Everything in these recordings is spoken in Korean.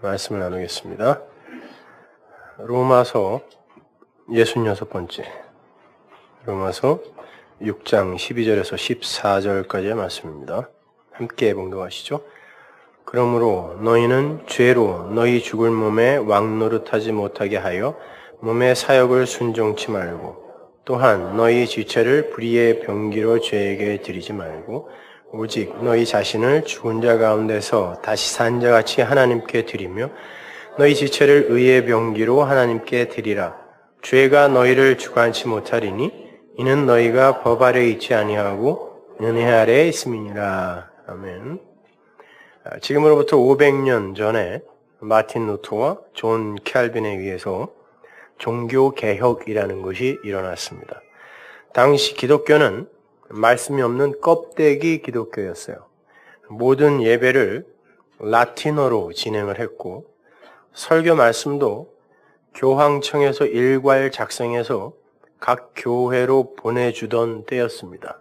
말씀을 나누겠습니다. 로마서 66번째, 로마서 6장 12절에서 14절까지의 말씀입니다. 함께 봉독하시죠. 그러므로 너희는 죄로 너희 죽을 몸에 왕노릇하지 못하게 하여 몸의 사역을 순종치 말고, 또한 너희 지체를 불의의 병기로 죄에게 드리지 말고 오직 너희 자신을 죽은 자 가운데서 다시 산 자같이 하나님께 드리며 너희 지체를 의의 병기로 하나님께 드리라. 죄가 너희를 주관치 못하리니 이는 너희가 법 아래 있지 아니하고 은혜 아래에 있음이니라. 아멘. 지금으로부터 500년 전에 마틴 루터와 존 캘빈에 의해서 종교개혁이라는 것이 일어났습니다. 당시 기독교는 말씀이 없는 껍데기 기독교였어요. 모든 예배를 라틴어로 진행을 했고, 설교 말씀도 교황청에서 일괄 작성해서 각 교회로 보내주던 때였습니다.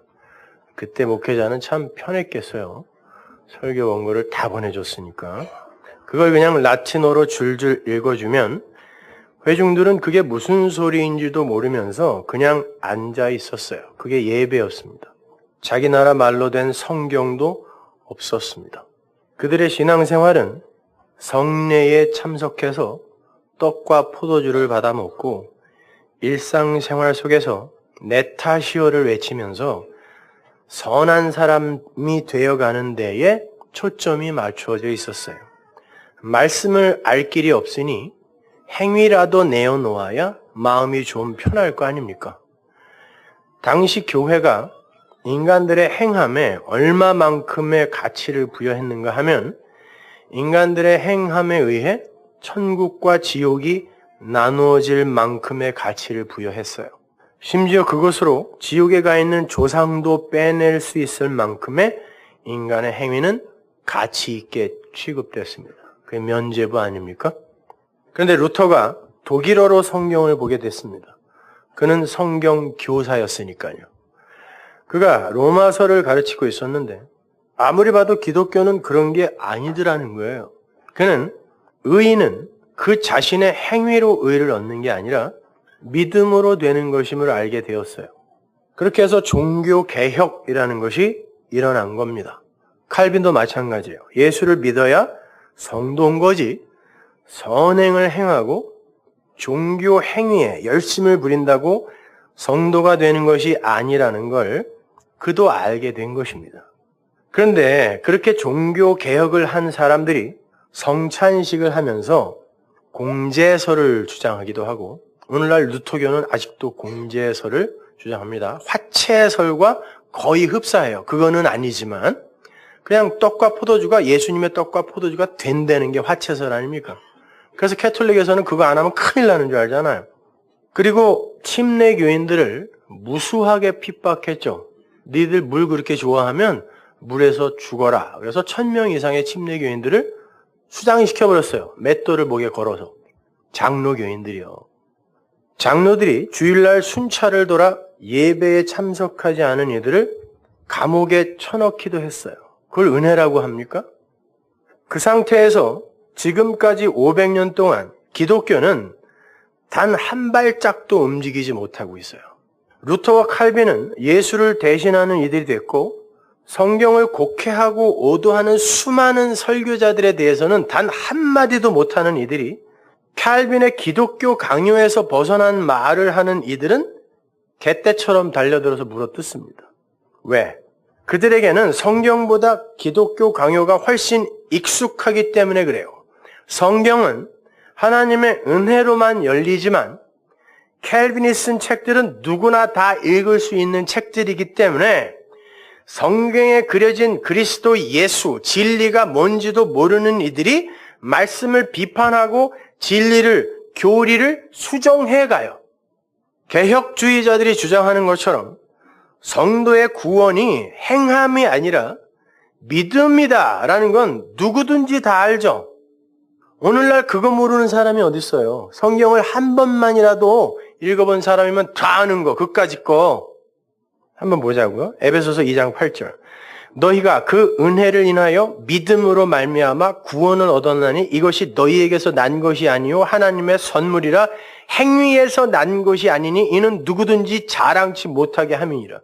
그때 목회자는 참 편했겠어요. 설교 원고를 다 보내줬으니까. 그걸 그냥 라틴어로 줄줄 읽어주면 회중들은 그게 무슨 소리인지도 모르면서 그냥 앉아 있었어요. 그게 예배였습니다. 자기 나라 말로 된 성경도 없었습니다. 그들의 신앙생활은 성례에 참석해서 떡과 포도주를 받아 먹고 일상생활 속에서 네타시오를 외치면서 선한 사람이 되어가는 데에 초점이 맞추어져 있었어요. 말씀을 알 길이 없으니 행위라도 내어놓아야 마음이 좀 편할 거 아닙니까? 당시 교회가 인간들의 행함에 얼마만큼의 가치를 부여했는가 하면 인간들의 행함에 의해 천국과 지옥이 나누어질 만큼의 가치를 부여했어요. 심지어 그것으로 지옥에 가 있는 조상도 빼낼 수 있을 만큼의 인간의 행위는 가치 있게 취급됐습니다. 그게 면죄부 아닙니까? 그런데 루터가 독일어로 성경을 보게 됐습니다. 그는 성경 교사였으니까요. 그가 로마서를 가르치고 있었는데 아무리 봐도 기독교는 그런 게 아니더라는 거예요. 그는 의인은 그 자신의 행위로 의를 얻는 게 아니라 믿음으로 되는 것임을 알게 되었어요. 그렇게 해서 종교개혁이라는 것이 일어난 겁니다. 칼빈도 마찬가지예요. 예수를 믿어야 성도인 거지, 선행을 행하고 종교 행위에 열심을 부린다고 성도가 되는 것이 아니라는 걸 그도 알게 된 것입니다. 그런데 그렇게 종교 개혁을 한 사람들이 성찬식을 하면서 공제설을 주장하기도 하고, 오늘날 루터교는 아직도 공제설을 주장합니다. 화채설과 거의 흡사해요. 그거는 아니지만 그냥 떡과 포도주가 예수님의 떡과 포도주가 된다는 게 화채설 아닙니까? 그래서 캐톨릭에서는 그거 안 하면 큰일 나는 줄 알잖아요. 그리고 침례교인들을 무수하게 핍박했죠. 니들 물 그렇게 좋아하면 물에서 죽어라. 그래서 1000명 이상의 침례교인들을 수장시켜버렸어요. 맷돌을 목에 걸어서. 장로교인들이요. 장로들이 주일날 순찰을 돌아 예배에 참석하지 않은 이들을 감옥에 쳐넣기도 했어요. 그걸 은혜라고 합니까? 그 상태에서 지금까지 500년 동안 기독교는 단 한 발짝도 움직이지 못하고 있어요. 루터와 칼빈은 예수를 대신하는 이들이 됐고, 성경을 곡해하고 오도하는 수많은 설교자들에 대해서는 단 한마디도 못하는 이들이, 칼빈의 기독교 강요에서 벗어난 말을 하는 이들은 개떼처럼 달려들어서 물어뜯습니다. 왜? 그들에게는 성경보다 기독교 강요가 훨씬 익숙하기 때문에 그래요. 성경은 하나님의 은혜로만 열리지만 캘빈이 쓴 책들은 누구나 다 읽을 수 있는 책들이기 때문에 성경에 그려진 그리스도 예수, 진리가 뭔지도 모르는 이들이 말씀을 비판하고 진리를, 교리를 수정해 가요. 개혁주의자들이 주장하는 것처럼 성도의 구원이 행함이 아니라 믿음이다라는 건 누구든지 다 알죠. 오늘날 그거 모르는 사람이 어디 있어요? 성경을 한 번만이라도 읽어본 사람이면 다 아는 거, 그까짓 거. 한번 보자고요. 에베소서 2장 8절. 너희가 그 은혜를 인하여 믿음으로 말미암아 구원을 얻었나니 이것이 너희에게서 난 것이 아니요 하나님의 선물이라. 행위에서 난 것이 아니니 이는 누구든지 자랑치 못하게 함이니라.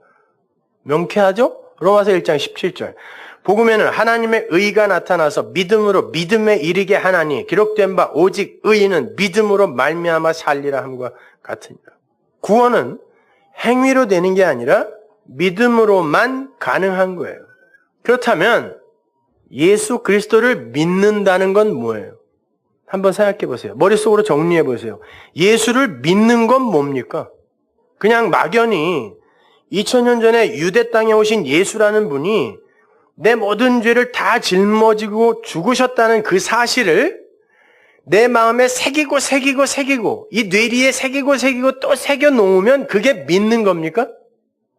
명쾌하죠? 로마서 1장 17절. 복음에는 하나님의 의가 나타나서 믿음으로 믿음에 이르게 하나니 기록된 바 오직 의인은 믿음으로 말미암아 살리라 함과 같으니라. 구원은 행위로 되는 게 아니라 믿음으로만 가능한 거예요. 그렇다면 예수 그리스도를 믿는다는 건 뭐예요? 한번 생각해 보세요. 머릿속으로 정리해 보세요. 예수를 믿는 건 뭡니까? 그냥 막연히 2000년 전에 유대 땅에 오신 예수라는 분이 내 모든 죄를 다 짊어지고 죽으셨다는 그 사실을 내 마음에 새기고 이 뇌리에 새기고 또 새겨 놓으면 그게 믿는 겁니까?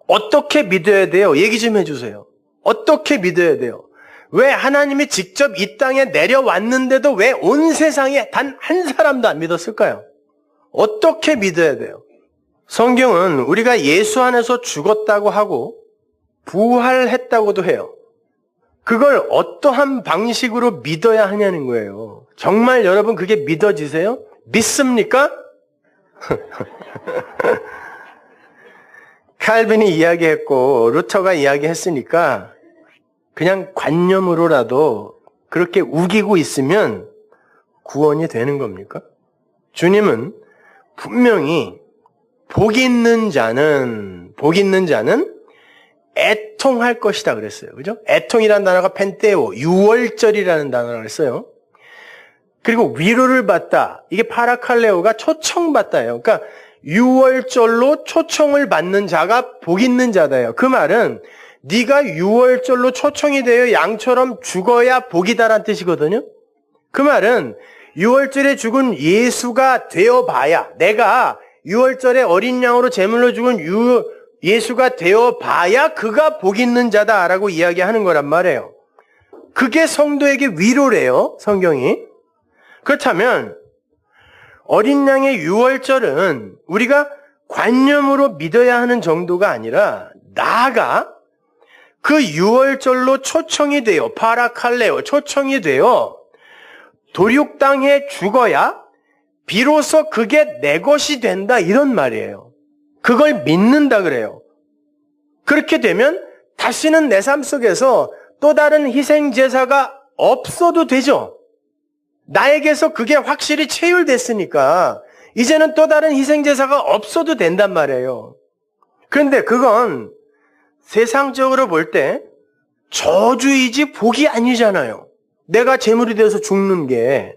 어떻게 믿어야 돼요? 얘기 좀 해주세요. 어떻게 믿어야 돼요? 왜 하나님이 직접 이 땅에 내려왔는데도 왜 온 세상에 단 한 사람도 안 믿었을까요? 어떻게 믿어야 돼요? 성경은 우리가 예수 안에서 죽었다고 하고 부활했다고도 해요. 그걸 어떠한 방식으로 믿어야 하냐는 거예요. 정말 여러분 그게 믿어지세요? 믿습니까? 칼빈이 이야기했고 루터가 이야기했으니까 그냥 관념으로라도 그렇게 우기고 있으면 구원이 되는 겁니까? 주님은 분명히 복 있는 자는 애통할 것이다 그랬어요. 그죠? 애통이라는 단어가 펜테오, 유월절이라는 단어를 써요. 그리고 위로를 받다. 이게 파라칼레오가 초청받다예요. 그러니까 유월절로 초청을 받는 자가 복 있는 자다예요. 그 말은 네가 유월절로 초청이 되어 양처럼 죽어야 복이다라는 뜻이거든요. 그 말은 유월절에 죽은 예수가 되어봐야, 내가 유월절에 어린 양으로 제물로 죽은 예수가 되어봐야 그가 복 있는 자다라고 이야기하는 거란 말이에요. 그게 성도에게 위로래요, 성경이. 그렇다면 어린 양의 유월절은 우리가 관념으로 믿어야 하는 정도가 아니라 나아가 그 유월절로 초청이 되어, 파라칼레오, 초청이 되어 도륙당해 죽어야 비로소 그게 내 것이 된다 이런 말이에요. 그걸 믿는다 그래요. 그렇게 되면 다시는 내 삶 속에서 또 다른 희생제사가 없어도 되죠. 나에게서 그게 확실히 체휼됐으니까 이제는 또 다른 희생제사가 없어도 된단 말이에요. 그런데 그건 세상적으로 볼 때 저주이지 복이 아니잖아요. 내가 제물이 되어서 죽는 게.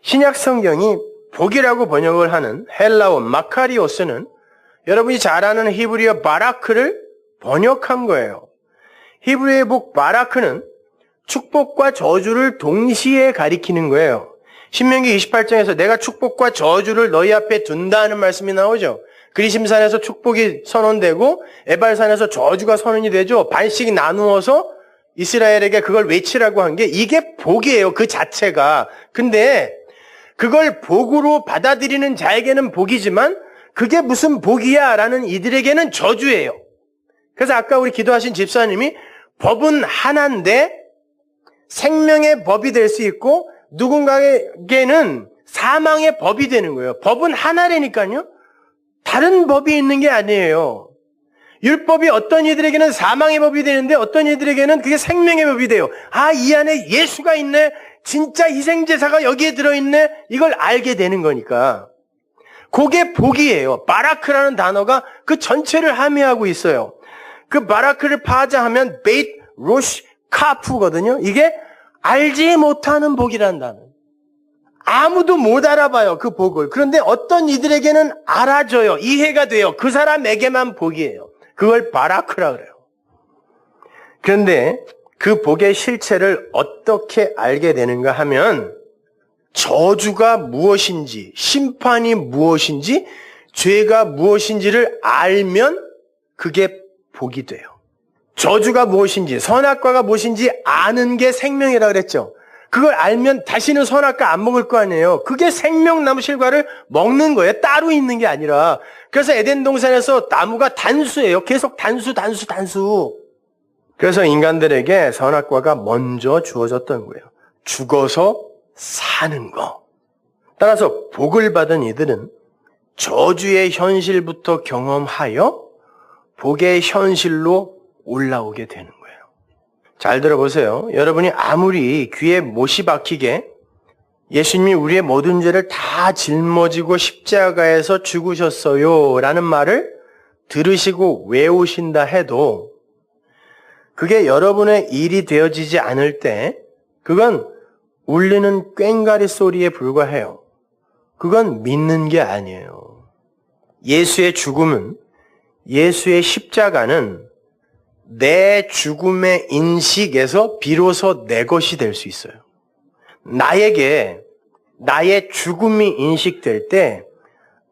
신약 성경이 복이라고 번역을 하는 헬라어 마카리오스는 여러분이 잘 아는 히브리어 바라크를 번역한 거예요. 히브리어의 복 바라크는 축복과 저주를 동시에 가리키는 거예요. 신명기 28장에서 내가 축복과 저주를 너희 앞에 둔다는 말씀이 나오죠. 그리심산에서 축복이 선언되고 에발산에서 저주가 선언이 되죠. 반씩 나누어서 이스라엘에게 그걸 외치라고 한 게 이게 복이에요. 그 자체가. 근데 그걸 복으로 받아들이는 자에게는 복이지만 그게 무슨 복이야 라는 이들에게는 저주예요. 그래서 아까 우리 기도하신 집사님이 법은 하나인데 생명의 법이 될 수 있고 누군가에게는 사망의 법이 되는 거예요. 법은 하나라니까요. 다른 법이 있는 게 아니에요. 율법이 어떤 이들에게는 사망의 법이 되는데 어떤 이들에게는 그게 생명의 법이 돼요. 아, 이 안에 예수가 있네. 진짜 희생제사가 여기에 들어있네. 이걸 알게 되는 거니까. 그게 복이에요. 바라크라는 단어가 그 전체를 함의하고 있어요. 그 바라크를 파자하면 베이트 로시 카프거든요. 이게 알지 못하는 복이라는 단어. 아무도 못 알아봐요, 그 복을. 그런데 어떤 이들에게는 알아줘요. 이해가 돼요. 그 사람에게만 복이에요. 그걸 바라크라 그래요. 그런데 그 복의 실체를 어떻게 알게 되는가 하면 저주가 무엇인지, 심판이 무엇인지, 죄가 무엇인지를 알면 그게 복이 돼요. 저주가 무엇인지, 선악과가 무엇인지 아는 게 생명이라 그랬죠. 그걸 알면 다시는 선악과 안 먹을 거 아니에요. 그게 생명나무 실과를 먹는 거예요. 따로 있는 게 아니라. 그래서 에덴 동산에서 나무가 단수예요. 계속 단수. 그래서 인간들에게 선악과가 먼저 주어졌던 거예요. 죽어서 사는 거. 따라서 복을 받은 이들은 저주의 현실부터 경험하여 복의 현실로 올라오게 되는 거예요. 잘 들어보세요. 여러분이 아무리 귀에 못이 박히게 예수님이 우리의 모든 죄를 다 짊어지고 십자가에서 죽으셨어요 라는 말을 들으시고 외우신다 해도 그게 여러분의 일이 되어지지 않을 때 그건 울리는 꽹과리 소리에 불과해요. 그건 믿는 게 아니에요. 예수의 죽음은, 예수의 십자가는 내 죽음의 인식에서 비로소 내 것이 될 수 있어요. 나에게 나의 죽음이 인식될 때,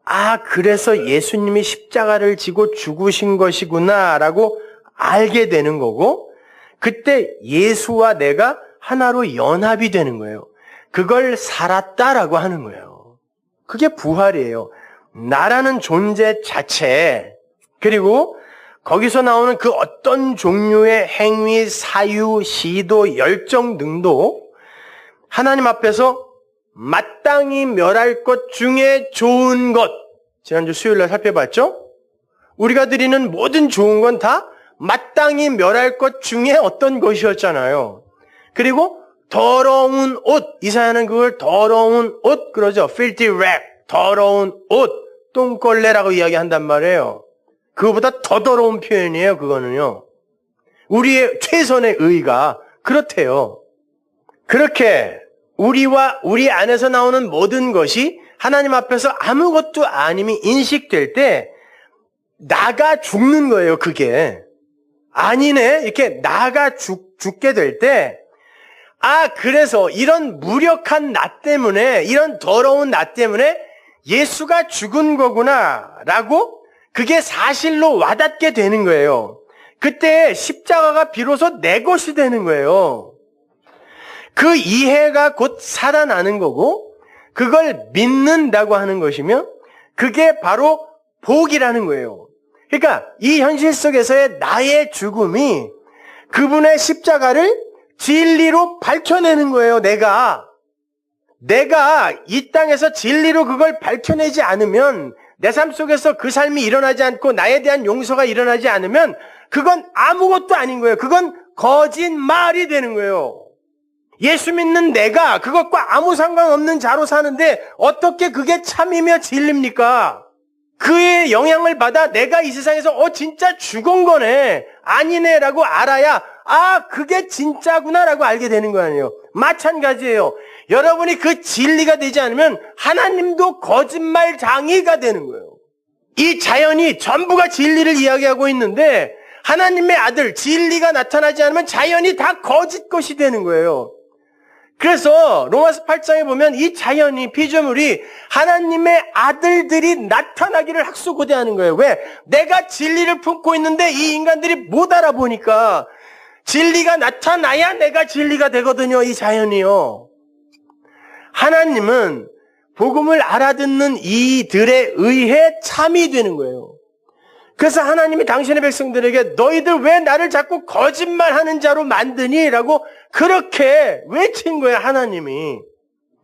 아, 그래서 예수님이 십자가를 지고 죽으신 것이구나 라고 알게 되는 거고, 그때 예수와 내가 하나로 연합이 되는 거예요. 그걸 살았다라고 하는 거예요. 그게 부활이에요. 나라는 존재 자체, 그리고 거기서 나오는 그 어떤 종류의 행위, 사유, 시도, 열정 등도 하나님 앞에서 마땅히 멸할 것 중에 좋은 것, 지난주 수요일날 살펴봤죠? 우리가 드리는 모든 좋은 건 다 마땅히 멸할 것 중에 어떤 것이었잖아요. 그리고 더러운 옷, 이사야는 그걸 더러운 옷 그러죠. filthy rag, 더러운 옷, 똥걸레라고 이야기한단 말이에요. 그거보다 더 더러운 표현이에요. 그거는요. 우리의 최선의 의가 그렇대요. 그렇게 우리와 우리 안에서 나오는 모든 것이 하나님 앞에서 아무것도 아님이 인식될 때 나가 죽는 거예요. 그게 아니네 이렇게 나가 죽게 될 때, 아, 그래서 이런 무력한 나 때문에, 이런 더러운 나 때문에 예수가 죽은 거구나 라고 그게 사실로 와닿게 되는 거예요. 그때 십자가가 비로소 내 것이 되는 거예요. 그 이해가 곧 살아나는 거고, 그걸 믿는다고 하는 것이며, 그게 바로 복이라는 거예요. 그러니까 이 현실 속에서의 나의 죽음이 그분의 십자가를 진리로 밝혀내는 거예요. 내가 이 땅에서 진리로 그걸 밝혀내지 않으면, 내 삶 속에서 그 삶이 일어나지 않고 나에 대한 용서가 일어나지 않으면 그건 아무것도 아닌 거예요. 그건 거짓말이 되는 거예요. 예수 믿는 내가 그것과 아무 상관없는 자로 사는데 어떻게 그게 참이며 진리입니까? 그의 영향을 받아 내가 이 세상에서 진짜 죽은 거네, 아니네 라고 알아야 아, 그게 진짜구나 라고 알게 되는 거 아니에요. 마찬가지예요. 여러분이 그 진리가 되지 않으면 하나님도 거짓말장이가 되는 거예요. 이 자연이 전부가 진리를 이야기하고 있는데 하나님의 아들 진리가 나타나지 않으면 자연이 다 거짓 것이 되는 거예요. 그래서 로마서 8장에 보면 이 자연이, 피조물이 하나님의 아들들이 나타나기를 학수고대하는 거예요. 왜? 내가 진리를 품고 있는데 이 인간들이 못 알아보니까 진리가 나타나야 내가 진리가 되거든요. 이 자연이요. 하나님은 복음을 알아듣는 이들에 의해 참이 되는 거예요. 그래서 하나님이 당신의 백성들에게 너희들 왜 나를 자꾸 거짓말하는 자로 만드니? 라고 그렇게 외친 거예요, 하나님이.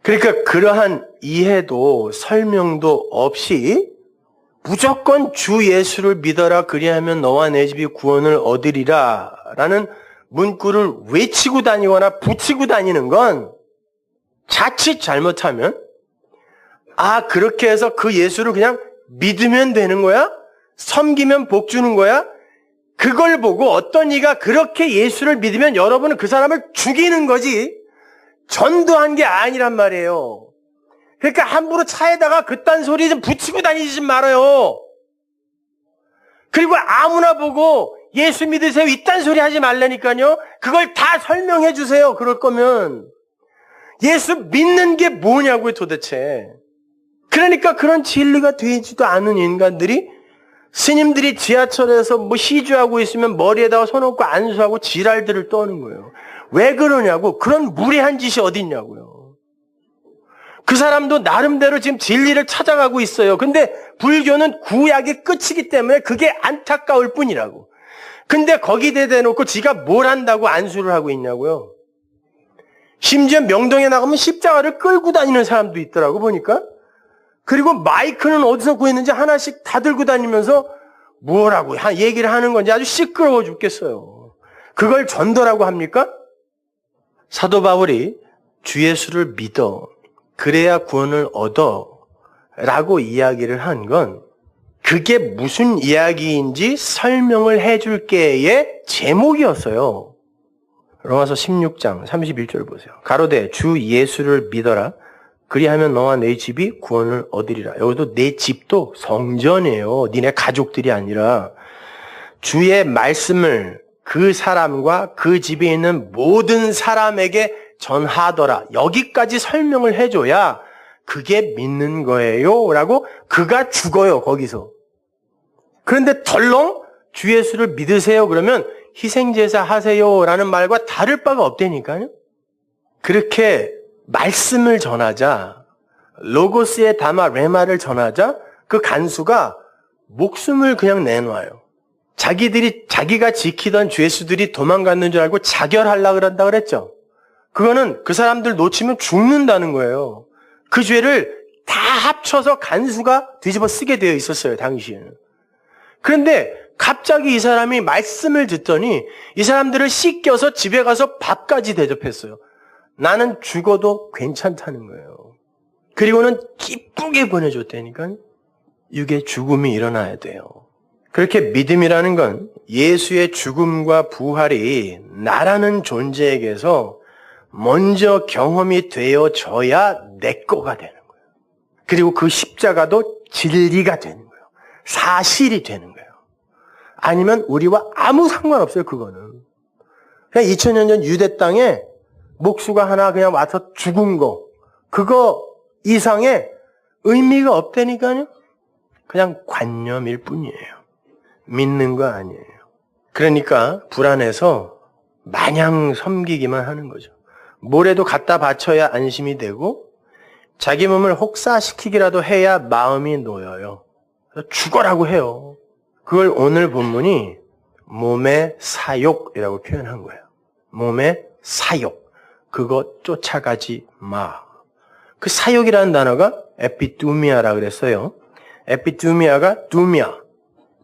그러니까 그러한 이해도 설명도 없이 무조건 주 예수를 믿어라, 그리하면 너와 내 집이 구원을 얻으리라 라는 문구를 외치고 다니거나 붙이고 다니는 건 자칫 잘못하면, 아, 그렇게 해서 그 예수를 그냥 믿으면 되는 거야? 섬기면 복 주는 거야? 그걸 보고 어떤 이가 그렇게 예수를 믿으면 여러분은 그 사람을 죽이는 거지 전도한 게 아니란 말이에요. 그러니까 함부로 차에다가 그딴 소리 좀 붙이고 다니지 말아요. 그리고 아무나 보고 예수 믿으세요 이딴 소리 하지 말라니까요. 그걸 다 설명해 주세요. 그럴 거면 예수 믿는 게 뭐냐고요 도대체. 그러니까 그런 진리가 되지도 않은 인간들이, 스님들이 지하철에서 뭐 시주하고 있으면 머리에다가 손 얹고 안수하고 지랄들을 떠는 거예요. 왜 그러냐고. 그런 무례한 짓이 어디 있냐고요. 그 사람도 나름대로 지금 진리를 찾아가고 있어요. 근데 불교는 구약의 끝이기 때문에 그게 안타까울 뿐이라고. 근데 거기 대대놓고 지가 뭘 한다고 안수를 하고 있냐고요. 심지어 명동에 나가면 십자가를 끌고 다니는 사람도 있더라고 보니까. 그리고 마이크는 어디서 구했는지 하나씩 다 들고 다니면서 뭐라고 얘기를 하는 건지 아주 시끄러워 죽겠어요. 그걸 전도라고 합니까? 사도 바울이 주 예수를 믿어 그래야 구원을 얻어 라고 이야기를 한 건 그게 무슨 이야기인지 설명을 해줄게의 제목이었어요. 로마서 16장 31절 보세요. 가로되 주 예수를 믿어라. 그리하면 너와 네 집이 구원을 얻으리라. 여기도 내 집도 성전이에요. 니네 가족들이 아니라 주의 말씀을 그 사람과 그 집에 있는 모든 사람에게 전하더라. 여기까지 설명을 해줘야 그게 믿는 거예요. 라고 그가 죽어요. 거기서. 그런데 덜렁 주 예수를 믿으세요. 그러면 희생제사 하세요. 라는 말과 다를 바가 없다니까요. 그렇게 말씀을 전하자, 로고스에 담아 레마를 전하자 그 간수가 목숨을 그냥 내놔요. 자기가 지키던 죄수들이 도망갔는 줄 알고 자결하려고 그런다 그랬죠. 그거는 그 사람들 놓치면 죽는다는 거예요. 그 죄를 다 합쳐서 간수가 뒤집어 쓰게 되어 있었어요, 당시에는. 그런데 갑자기 이 사람이 말씀을 듣더니 이 사람들을 씻겨서 집에 가서 밥까지 대접했어요. 나는 죽어도 괜찮다는 거예요. 그리고는 기쁘게 보내줬다니까요. 이게 죽음이 일어나야 돼요. 그렇게 믿음이라는 건 예수의 죽음과 부활이 나라는 존재에게서 먼저 경험이 되어져야 내 거가 되는 거예요. 그리고 그 십자가도 진리가 되는 거예요. 사실이 되는 거예요. 아니면 우리와 아무 상관없어요, 그거는. 그냥 2000년 전 유대 땅에 목수가 하나 그냥 와서 죽은 거, 그거 이상의 의미가 없다니까요. 그냥 관념일 뿐이에요. 믿는 거 아니에요. 그러니까 불안해서 마냥 섬기기만 하는 거죠. 뭐라도 갖다 바쳐야 안심이 되고 자기 몸을 혹사시키기라도 해야 마음이 놓여요. 그래서 죽어라고 해요. 그걸 오늘 본문이 몸의 사욕이라고 표현한 거예요. 몸의 사욕. 그거 쫓아가지 마. 그 사욕이라는 단어가 에피두미아라 그랬어요. 에피두미아가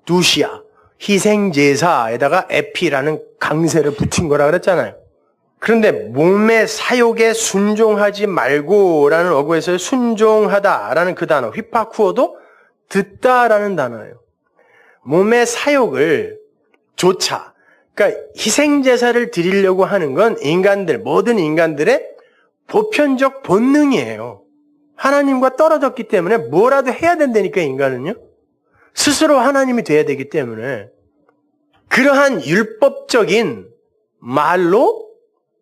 두시아, 희생제사에다가 에피라는 강세를 붙인 거라 그랬잖아요. 그런데 몸의 사욕에 순종하지 말고라는 어구에서 순종하다라는 그 단어, 휘파쿠어도 듣다라는 단어예요. 몸의 사욕을 조차, 그러니까 희생제사를 드리려고 하는 건 모든 인간들의 보편적 본능이에요. 하나님과 떨어졌기 때문에 뭐라도 해야 된다니까, 인간은요. 스스로 하나님이 돼야 되기 때문에 그러한 율법적인 말로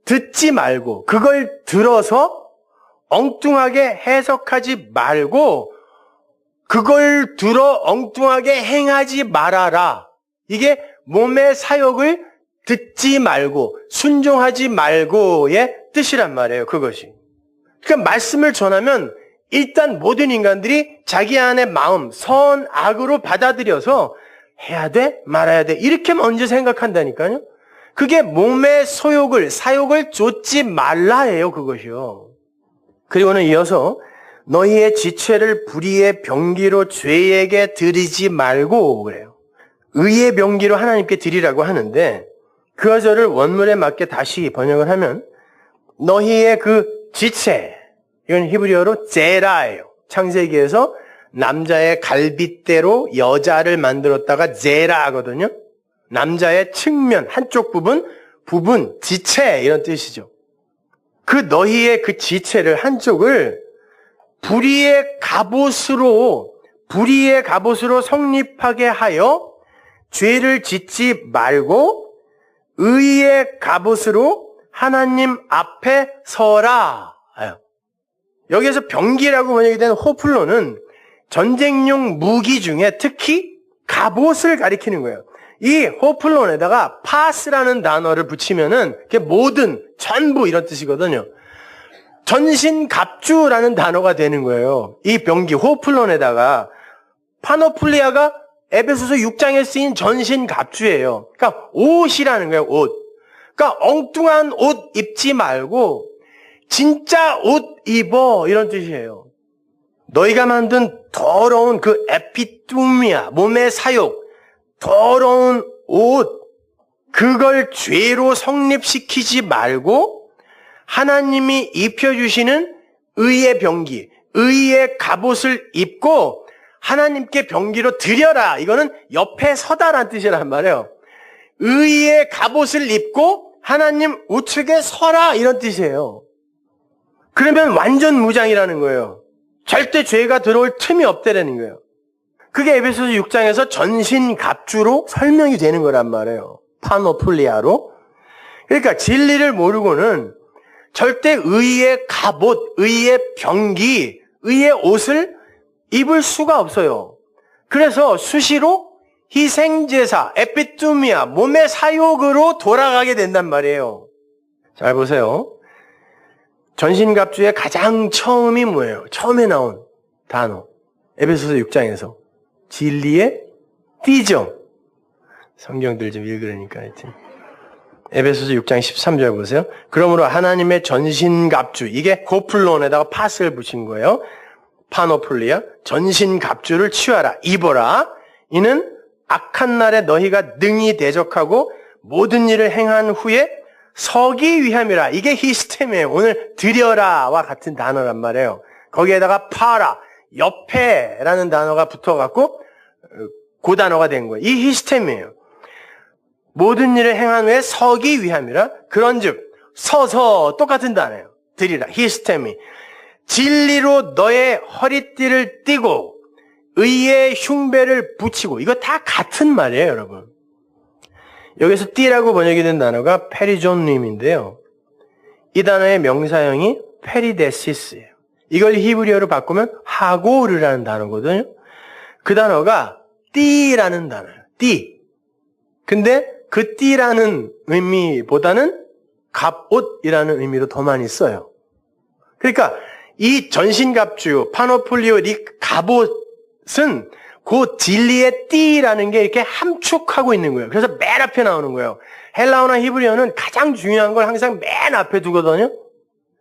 듣지 말고 그걸 들어서 엉뚱하게 해석하지 말고 그걸 들어 엉뚱하게 행하지 말아라. 이게 몸의 사욕을 듣지 말고 순종하지 말고의 뜻이란 말이에요. 그것이. 그러니까 말씀을 전하면 일단 모든 인간들이 자기 안의 마음, 선, 악으로 받아들여서 해야 돼? 말아야 돼? 이렇게 먼저 생각한다니까요. 그게 몸의 사욕을 좇지 말라예요. 그것이요. 그리고는 이어서 너희의 지체를 불의의 병기로 죄에게 드리지 말고 그래요. 의의 병기로 하나님께 드리라고 하는데 그 어절을 원문에 맞게 다시 번역을 하면 너희의 그 지체, 이건 히브리어로 제라예요. 창세기에서 남자의 갈빗대로 여자를 만들었다가 제라거든요. 남자의 측면, 한쪽 부분, 지체 이런 뜻이죠. 그 너희의 그 지체를 한쪽을 불의의 갑옷으로 성립하게 하여 죄를 짓지 말고 의의 갑옷으로 하나님 앞에 서라. 여기에서 병기라고 번역이 된 호플로는 전쟁용 무기 중에 특히 갑옷을 가리키는 거예요. 이 호플론에다가 파스라는 단어를 붙이면은 그게 모든, 전부 이런 뜻이거든요. 전신갑주라는 단어가 되는 거예요. 이 병기 호플론에다가 파노플리아가 에베소서 6장에 쓰인 전신갑주예요. 그러니까 옷이라는 거예요, 옷. 그러니까 엉뚱한 옷 입지 말고 진짜 옷 입어 이런 뜻이에요. 너희가 만든 더러운 그 에피뚜미아, 몸의 사욕, 더러운 옷, 그걸 죄로 성립시키지 말고 하나님이 입혀주시는 의의 병기, 의의 갑옷을 입고 하나님께 병기로 드려라. 이거는 옆에 서다라는 뜻이란 말이에요. 의의 갑옷을 입고 하나님 우측에 서라 이런 뜻이에요. 그러면 완전 무장이라는 거예요. 절대 죄가 들어올 틈이 없다라는 거예요. 그게 에베소서 6장에서 전신갑주로 설명이 되는 거란 말이에요. 파노플리아로. 그러니까 진리를 모르고는 절대 의의 갑옷, 의의 병기, 의의 옷을 입을 수가 없어요. 그래서 수시로 희생제사, 에피뚜미아, 몸의 사욕으로 돌아가게 된단 말이에요. 잘 보세요. 전신갑주의 가장 처음이 뭐예요? 처음에 나온 단어. 에베소서 6장에서. 진리의 띠죠. 성경들 좀 읽으려니까 하여튼. 에베소서 6장 13절 보세요. 그러므로 하나님의 전신갑주, 이게 고플론에다가 팥을 붙인 거예요. 파노플리아, 전신갑주를 취하라, 입어라. 이는 악한 날에 너희가 능히 대적하고 모든 일을 행한 후에 서기 위함이라. 이게 히스템이에요. 오늘 드려라와 같은 단어란 말이에요. 거기에다가 파라, 옆에라는 단어가 붙어갖고 그 단어가 된 거예요. 이 히스템이에요. 모든 일을 행한 후에 서기 위함이라. 그런즉 서서 똑같은 단어예요. 드리라, 히스템이. 진리로 너의 허리띠를 띠고 의의 흉배를 붙이고. 이거 다 같은 말이에요, 여러분. 여기서 띠라고 번역이 된 단어가 페리존님인데요. 이 단어의 명사형이 페리데시스예요. 이걸 히브리어로 바꾸면 하고르라는 단어거든요. 그 단어가 띠라는 단어예요. 띠. 근데 그 띠라는 의미보다는 갑옷이라는 의미로 더 많이 써요. 그러니까 이 전신갑주, 파노폴리오, 이 갑옷은 그 진리의 띠라는 게 이렇게 함축하고 있는 거예요. 그래서 맨 앞에 나오는 거예요. 헬라어나 히브리어는 가장 중요한 걸 항상 맨 앞에 두거든요.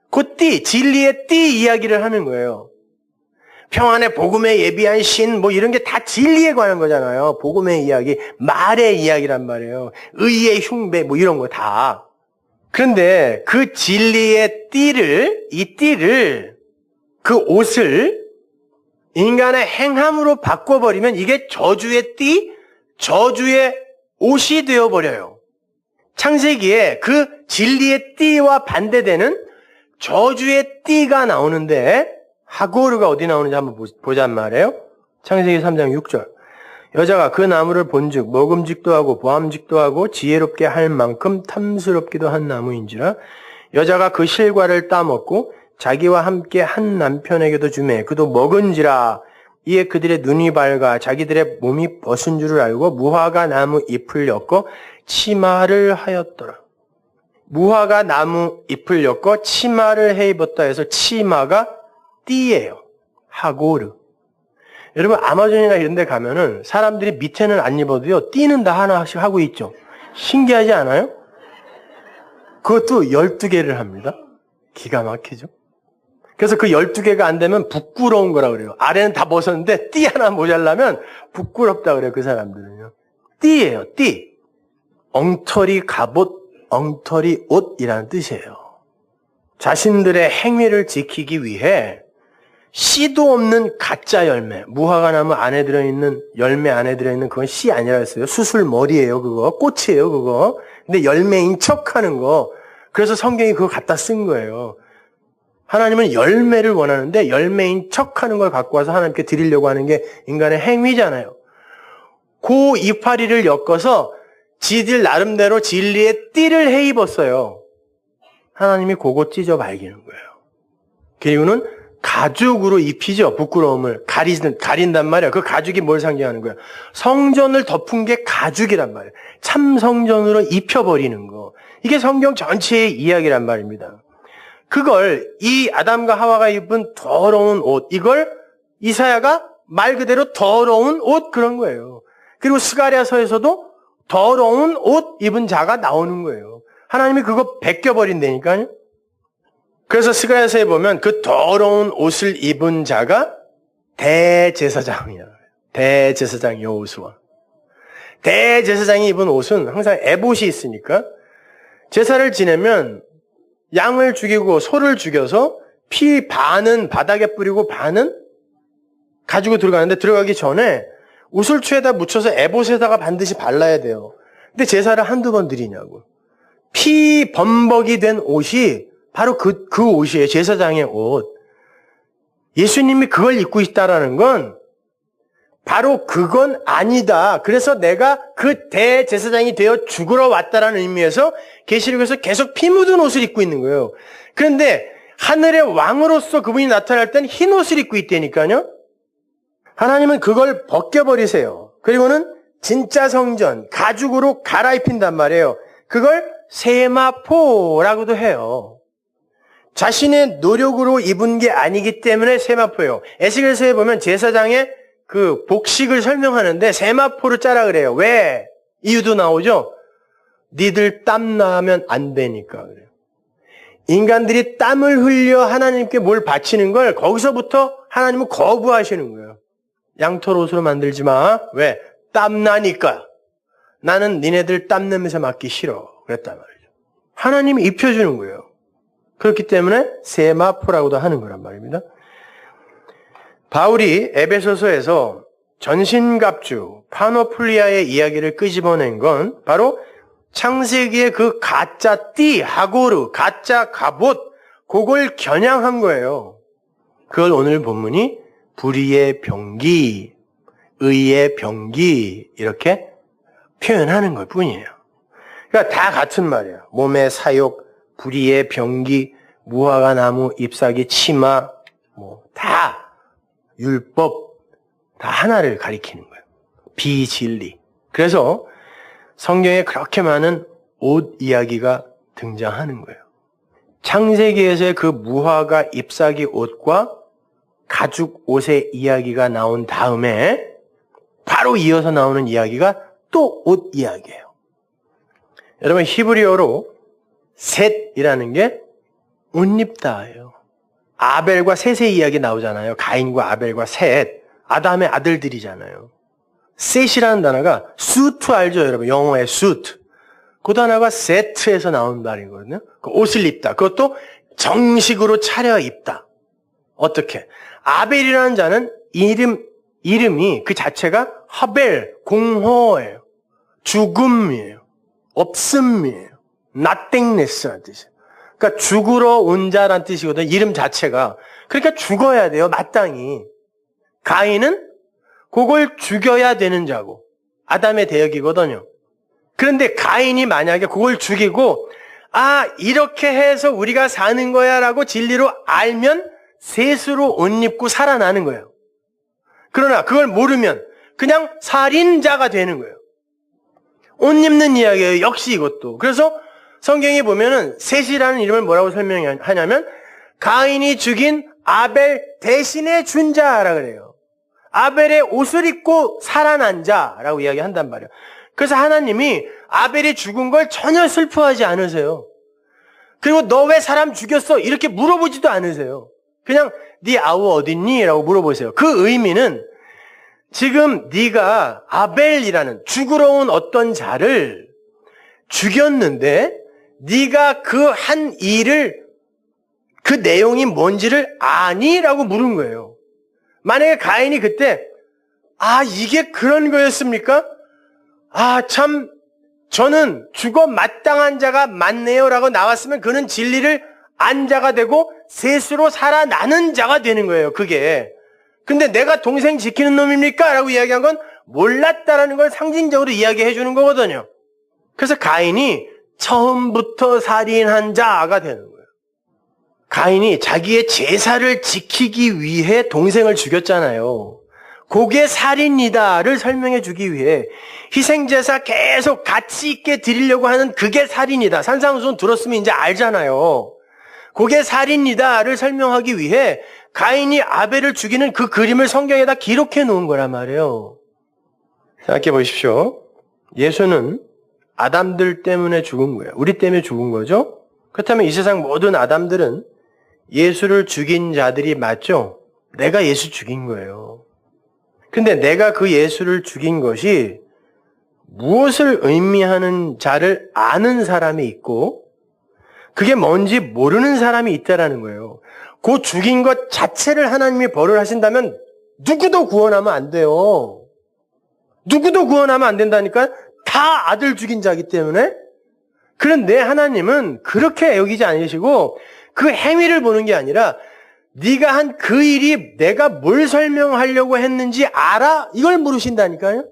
그 띠, 진리의 띠 이야기를 하는 거예요. 평안의 복음에 예비한 신, 뭐 이런 게 다 진리에 관한 거잖아요. 복음의 이야기, 말의 이야기란 말이에요. 의의 흉배, 뭐 이런 거 다. 그런데 그 진리의 띠를, 이 띠를, 그 옷을 인간의 행함으로 바꿔버리면 이게 저주의 띠, 저주의 옷이 되어버려요. 창세기에 그 진리의 띠와 반대되는 저주의 띠가 나오는데 하고르가 어디 나오는지 한번 보자는 말이에요. 창세기 3장 6절. 여자가 그 나무를 본즉 먹음직도 하고 보암직도 하고 지혜롭게 할 만큼 탐스럽기도 한 나무인지라. 여자가 그 실과를 따먹고 자기와 함께 한 남편에게도 주매 그도 먹은지라. 이에 그들의 눈이 밝아 자기들의 몸이 벗은 줄을 알고 무화과 나무 잎을 엮어 치마를 하였더라. 무화과 나무 잎을 엮어 치마를 해 입었다 해서 치마가 띠예요. 하고르. 여러분 아마존이나 이런 데 가면은 사람들이 밑에는 안 입어도요 띠는 다 하나씩 하고 있죠. 신기하지 않아요? 그것도 12개를 합니다. 기가 막히죠. 그래서 그 12개가 안 되면 부끄러운 거라 그래요. 아래는 다 벗었는데 띠 하나 모자라면 부끄럽다 그래요. 그 사람들은요. 띠예요. 띠. 엉터리 갑옷, 엉터리 옷이라는 뜻이에요. 자신들의 행위를 지키기 위해 씨도 없는 가짜 열매, 무화과나무 안에 들어있는 열매 안에 들어있는 그건 씨 아니라 했어요. 수술머리예요. 그거 꽃이에요. 그거. 근데 열매인 척하는 거. 그래서 성경이 그거 갖다 쓴 거예요. 하나님은 열매를 원하는데 열매인 척하는 걸 갖고 와서 하나님께 드리려고 하는 게 인간의 행위잖아요. 그 이파리를 엮어서 지들 나름대로 진리의 띠를 해 입었어요. 하나님이 그거 찢어 발기는 거예요. 그리고는 가죽으로 입히죠. 부끄러움을 가린단 말이에요. 그 가죽이 뭘 상징하는 거예요? 성전을 덮은 게 가죽이란 말이에요. 참 성전으로 입혀버리는 거. 이게 성경 전체의 이야기란 말입니다. 그걸 이 아담과 하와가 입은 더러운 옷, 이걸 이사야가 말 그대로 더러운 옷 그런 거예요. 그리고 스가랴서에서도 더러운 옷 입은 자가 나오는 거예요. 하나님이 그거 벗겨버린다니까요. 그래서 스가랴서에 보면 그 더러운 옷을 입은 자가 대제사장이야. 대제사장 여호수아. 대제사장이 입은 옷은 항상 에봇이 있으니까 제사를 지내면 양을 죽이고 소를 죽여서 피 반은 바닥에 뿌리고 반은 가지고 들어가는데 들어가기 전에 우슬초에다 묻혀서 에봇에다가 반드시 발라야 돼요. 근데 제사를 한두 번 드리냐고. 피 범벅이 된 옷이 바로 그 옷이에요. 제사장의 옷. 예수님이 그걸 입고 있다라는 건 바로 그건 아니다. 그래서 내가 그 대제사장이 되어 죽으러 왔다라는 의미에서 계시록에서 계속 피 묻은 옷을 입고 있는 거예요. 그런데 하늘의 왕으로서 그분이 나타날 땐 흰 옷을 입고 있다니까요. 하나님은 그걸 벗겨버리세요. 그리고는 진짜 성전, 가죽으로 갈아입힌단 말이에요. 그걸 세마포라고도 해요. 자신의 노력으로 입은 게 아니기 때문에 세마포예요. 에스겔서에 보면 제사장의 그 복식을 설명하는데 세마포를 짜라 그래요. 왜? 이유도 나오죠. 니들 땀 나면 안 되니까 그래요. 인간들이 땀을 흘려 하나님께 뭘 바치는 걸 거기서부터 하나님은 거부하시는 거예요. 양털 옷으로 만들지 마. 왜? 땀 나니까. 나는 니네들 땀 냄새 맡기 싫어. 그랬단 말이죠. 하나님이 입혀주는 거예요. 그렇기 때문에 세마포라고도 하는 거란 말입니다. 바울이 에베소서에서 전신갑주, 파노플리아의 이야기를 끄집어낸 건 바로 창세기의 그 가짜 띠, 하고르, 가짜 갑옷, 그걸 겨냥한 거예요. 그걸 오늘 본문이 불의의 병기, 의의 병기 이렇게 표현하는 것 뿐이에요. 그러니까 다 같은 말이에요. 몸의 사욕, 불의의 병기, 무화과 나무, 잎사귀, 치마, 다 율법, 다 하나를 가리키는 거예요. 비진리. 그래서 성경에 그렇게 많은 옷 이야기가 등장하는 거예요. 창세기에서의 그 무화과 잎사귀 옷과 가죽 옷의 이야기가 나온 다음에 바로 이어서 나오는 이야기가 또 옷 이야기예요. 여러분 히브리어로 셋이라는 게 옷 입다예요. 아벨과 셋의 이야기 나오잖아요. 가인과 아벨과 셋. 아담의 아들들이잖아요. 셋이라는 단어가 수트 알죠, 여러분? 영어의 수트. 그 단어가 세트에서 나온 말이거든요. 그 옷을 입다. 그것도 정식으로 차려 입다. 어떻게? 아벨이라는 자는 이름이 그 자체가 하벨, 공허예요. 죽음이에요. 없음이에요. nothingness라는 뜻이에요. 그러니까 죽으러 온 자란 뜻이거든요. 이름 자체가. 그러니까 죽어야 돼요. 마땅히. 가인은 그걸 죽여야 되는 자고 아담의 대역이거든요. 그런데 가인이 만약에 그걸 죽이고 이렇게 해서 우리가 사는 거야 라고 진리로 알면 셋으로 옷 입고 살아나는 거예요. 그러나 그걸 모르면 그냥 살인자가 되는 거예요. 옷 입는 이야기예요. 역시 이것도. 그래서 성경에 보면은 셋이라는 이름을 뭐라고 설명하냐면 가인이 죽인 아벨 대신에 준 자라 그래요. 아벨의 옷을 입고 살아난 자라고 이야기한단 말이에요. 그래서 하나님이 아벨이 죽은 걸 전혀 슬퍼하지 않으세요. 그리고 너 왜 사람 죽였어? 이렇게 물어보지도 않으세요. 그냥 네 아우 어딨니? 라고 물어보세요. 그 의미는 지금 네가 아벨이라는 죽으러 온 어떤 자를 죽였는데 네가 그 한 일을 그 내용이 뭔지를 아니? 라고 물은 거예요. 만약에 가인이 그때 이게 그런 거였습니까? 참 저는 죽어 마땅한 자가 맞네요 라고 나왔으면 그는 진리를 안 자가 되고 셋으로 살아나는 자가 되는 거예요. 그게. 근데 내가 동생 지키는 놈입니까? 라고 이야기한 건 몰랐다라는 걸 상징적으로 이야기해 주는 거거든요. 그래서 가인이 처음부터 살인한 자가 되는 거예요. 가인이 자기의 제사를 지키기 위해 동생을 죽였잖아요. 그게 살인이다를 설명해 주기 위해 희생제사 계속 가치 있게 드리려고 하는 그게 살인이다. 산상수훈 들었으면 이제 알잖아요. 그게 살인이다를 설명하기 위해 가인이 아벨을 죽이는 그 그림을 성경에다 기록해 놓은 거란 말이에요. 생각해 보십시오. 예수는 아담들 때문에 죽은 거예요. 우리 때문에 죽은 거죠? 그렇다면 이 세상 모든 아담들은 예수를 죽인 자들이 맞죠? 내가 예수 죽인 거예요. 근데 내가 그 예수를 죽인 것이 무엇을 의미하는 자를 아는 사람이 있고 그게 뭔지 모르는 사람이 있다라는 거예요. 그 죽인 것 자체를 하나님이 벌을 하신다면 누구도 구원하면 안 돼요. 누구도 구원하면 안 된다니까. 다 아들 죽인 자이기 때문에. 그런데 하나님은 그렇게 여기지 않으시고 그 행위를 보는 게 아니라 네가 한 그 일이 내가 뭘 설명하려고 했는지 알아? 이걸 물으신다니까요.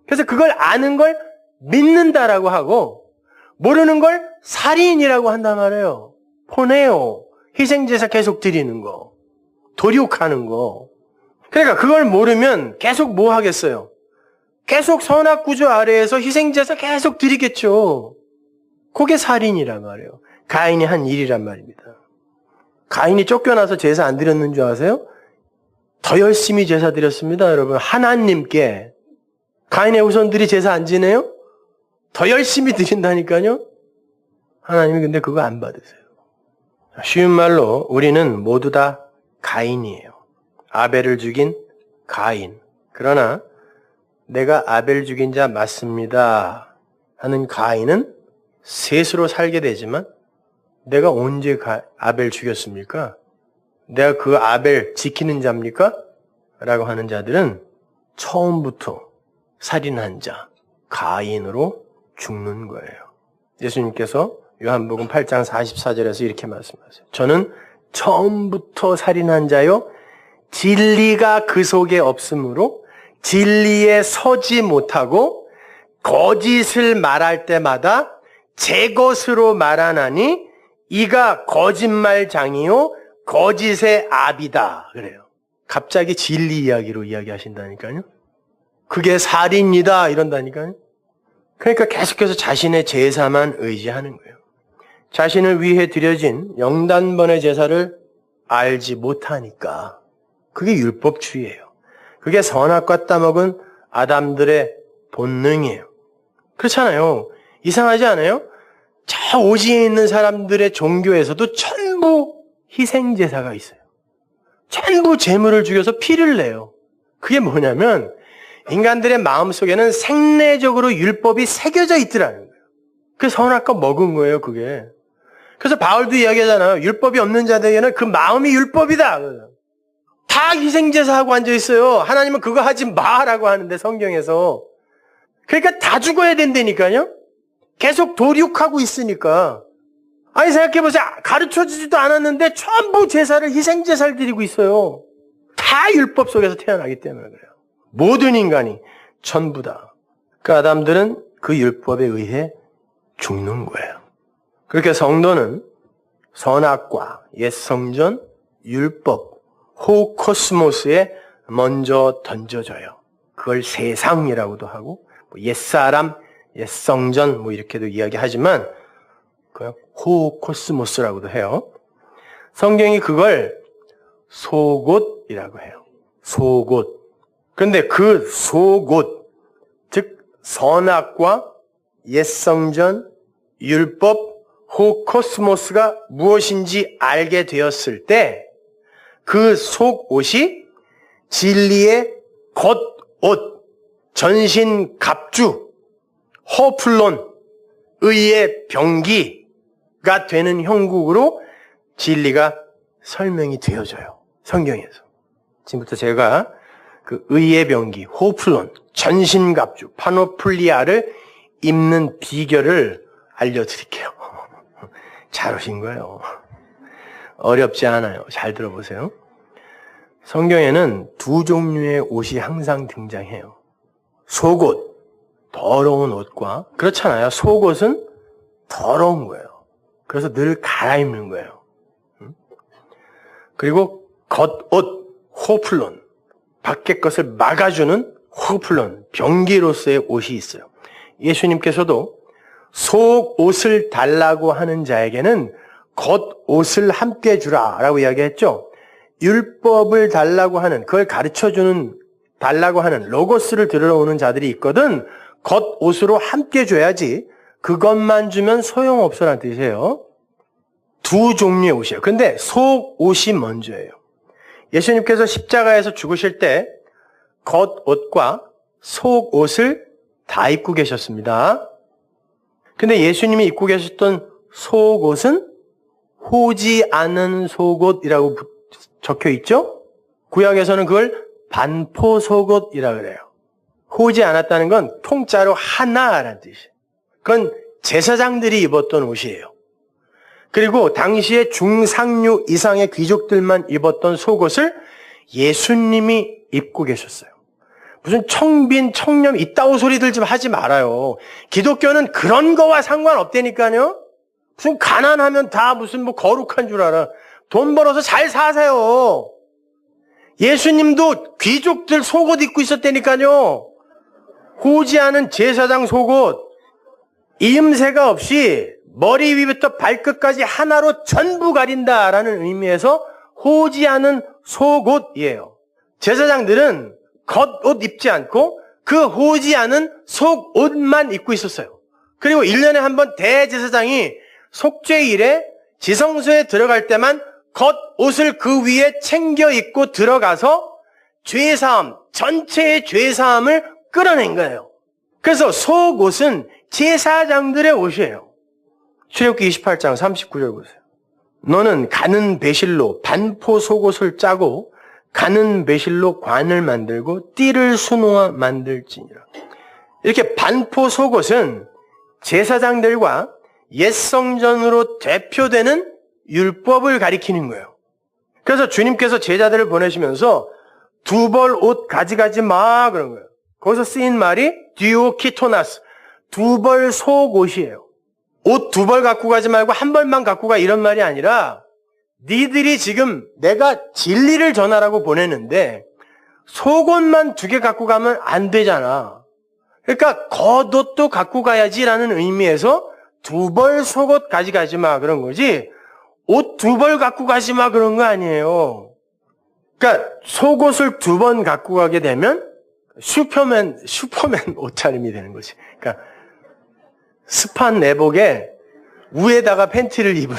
그래서 그걸 아는 걸 믿는다라고 하고 모르는 걸 살인이라고 한단 말이에요. 포네오, 희생제사 계속 드리는 거, 도륙하는 거. 그러니까 그걸 모르면 계속 뭐 하겠어요? 계속 선악구조 아래에서 희생제사 계속 드리겠죠. 그게 살인이란 말이에요. 가인이 한 일이란 말입니다. 가인이 쫓겨나서 제사 안 드렸는 줄 아세요? 더 열심히 제사 드렸습니다, 여러분. 하나님께. 가인의 후손들이 제사 안 지내요? 더 열심히 드린다니까요? 하나님이 근데 그거 안 받으세요. 쉬운 말로 우리는 모두 다 가인이에요. 아벨을 죽인 가인. 그러나 내가 아벨 죽인 자 맞습니다 하는 가인은 셋으로 살게 되지만 내가 언제 아벨 죽였습니까? 내가 그 아벨 지키는 자입니까? 라고 하는 자들은 처음부터 살인한 자, 가인으로 죽는 거예요. 예수님께서 요한복음 8장 44절에서 이렇게 말씀하세요. 저는 처음부터 살인한 자요, 진리가 그 속에 없으므로 진리에 서지 못하고 거짓을 말할 때마다 제 것으로 말하나니 이가 거짓말장이요 거짓의 압이다. 그래요. 갑자기 진리 이야기로 이야기하신다니까요. 그게 살인이다 이런다니까요. 그러니까 계속해서 자신의 제사만 의지하는 거예요. 자신을 위해 드려진 영단번의 제사를 알지 못하니까 그게 율법주의예요. 그게 선악과 따먹은 아담들의 본능이에요. 그렇잖아요. 이상하지 않아요? 저 오지에 있는 사람들의 종교에서도 전부 희생제사가 있어요. 전부 제물을 죽여서 피를 내요. 그게 뭐냐면 인간들의 마음속에는 생내적으로 율법이 새겨져 있더라는 거예요. 그 선악과 먹은 거예요, 그게. 그래서 바울도 이야기하잖아요. 율법이 없는 자들에게는 그 마음이 율법이다. 다 희생제사하고 앉아있어요. 하나님은 그거 하지 마라고 하는데 성경에서. 그러니까 다 죽어야 된다니까요. 계속 도륙하고 있으니까. 아니 생각해보세요. 가르쳐주지도 않았는데 전부 제사를 희생제사를 드리고 있어요. 다 율법 속에서 태어나기 때문에 그래요. 모든 인간이 전부 다. 그 아담들은 그 율법에 의해 죽는 거예요. 그렇게 성도는 선악과 옛성전, 율법, 호코스모스에 먼저 던져져요. 그걸 세상이라고도 하고 옛사람, 옛성전 뭐 이렇게도 이야기하지만 그냥 호코스모스라고도 해요. 성경이 그걸 속옷이라고 해요. 속옷. 그런데 그 속옷, 즉 선악과 옛성전, 율법, 호코스모스가 무엇인지 알게 되었을 때 그 속옷이 진리의 겉옷, 전신 갑주, 호플론, 의의 병기가 되는 형국으로 진리가 설명이 되어져요. 성경에서. 지금부터 제가 그 의의 병기, 호플론, 전신 갑주, 파노플리아를 입는 비결을 알려드릴게요. 잘 오신 거예요. 어렵지 않아요. 잘 들어보세요. 성경에는 두 종류의 옷이 항상 등장해요. 속옷, 더러운 옷과, 그렇잖아요. 속옷은 더러운 거예요. 그래서 늘 갈아입는 거예요. 그리고 겉옷, 호플론, 밖의 것을 막아주는 호플론, 병기로서의 옷이 있어요. 예수님께서도 속옷을 달라고 하는 자에게는 겉옷을 함께 주라 라고 이야기했죠. 율법을 달라고 하는, 그걸 가르쳐주는 달라고 하는 로고스를 들으러 오는 자들이 있거든 겉옷으로 함께 줘야지 그것만 주면 소용없어라는 뜻이에요. 두 종류의 옷이에요. 근데 속옷이 먼저예요. 예수님께서 십자가에서 죽으실 때 겉옷과 속옷을 다 입고 계셨습니다. 근데 예수님이 입고 계셨던 속옷은 호지 않은 속옷이라고 적혀 있죠? 구약에서는 그걸 반포 속옷이라고 그래요. 호지 않았다는 건 통짜로 하나라는 뜻이에요. 그건 제사장들이 입었던 옷이에요. 그리고 당시에 중상류 이상의 귀족들만 입었던 속옷을 예수님이 입고 계셨어요. 무슨 청빈, 청렴, 이따오 소리들 좀 하지 말아요. 기독교는 그런 거와 상관없다니까요. 무슨 가난하면 다 무슨 뭐 거룩한 줄 알아. 돈 벌어서 잘 사세요. 예수님도 귀족들 속옷 입고 있었다니까요. 호지 않은 제사장 속옷, 이음새가 없이 머리 위부터 발끝까지 하나로 전부 가린다라는 의미에서 호지 않은 속옷이에요. 제사장들은 겉옷 입지 않고 그 호지 않은 속옷만 입고 있었어요. 그리고 1년에 한 번 대제사장이 속죄일에 지성소에 들어갈 때만 겉옷을 그 위에 챙겨 입고 들어가서 죄사함, 전체의 죄사함을 끌어낸 거예요. 그래서 속옷은 제사장들의 옷이에요. 출애굽기 28장 39절 보세요. 너는 가는 배실로 반포 속옷을 짜고 가는 배실로 관을 만들고 띠를 수놓아 만들지니라. 이렇게 반포 속옷은 제사장들과 옛 성전으로 대표되는 율법을 가리키는 거예요. 그래서 주님께서 제자들을 보내시면서 두 벌 옷 가져가지 마 그런 거예요. 거기서 쓰인 말이 디오키토나스, 두 벌 속옷이에요. 옷 두 벌 갖고 가지 말고 한 벌만 갖고 가 이런 말이 아니라 니들이 지금 내가 진리를 전하라고 보내는데 속옷만 2개 갖고 가면 안 되잖아. 그러니까 겉옷도 갖고 가야지라는 의미에서 두 벌 속옷 가져가지 마 그런 거지 옷 두 벌 갖고 가지 마 그런 거 아니에요. 그러니까 속옷을 2번 갖고 가게 되면 슈퍼맨 옷차림이 되는 거지. 그러니까 스판 내복에 위에다가 팬티를 입은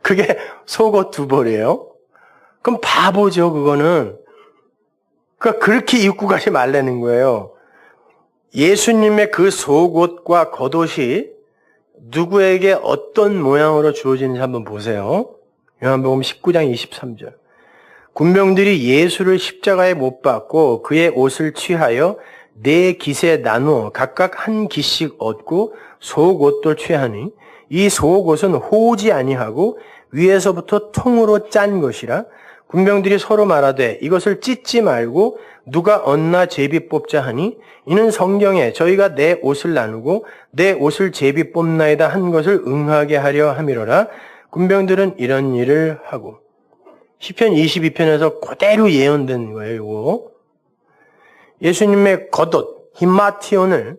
그게 속옷 2벌이에요. 그럼 바보죠 그거는. 그러니까 그렇게 입고 가지 말라는 거예요. 예수님의 그 속옷과 겉옷이 누구에게 어떤 모양으로 주어지는지 한번 보세요. 요한복음 19장 23절. 군병들이 예수를 십자가에 못 박고 그의 옷을 취하여 4깃에 나누어 각각 한 깃씩 얻고 속옷도 취하니 이 속옷은 호지 아니하고 위에서부터 통으로 짠 것이라 군병들이 서로 말하되 이것을 찢지 말고 누가 얻나 제비 뽑자 하니 이는 성경에 저희가 내 옷을 나누고 내 옷을 제비 뽑나이다 한 것을 응하게 하려 함이로라. 군병들은 이런 일을 하고. 시편 22편에서 그대로 예언된 거예요. 이거. 예수님의 겉옷 히마티온을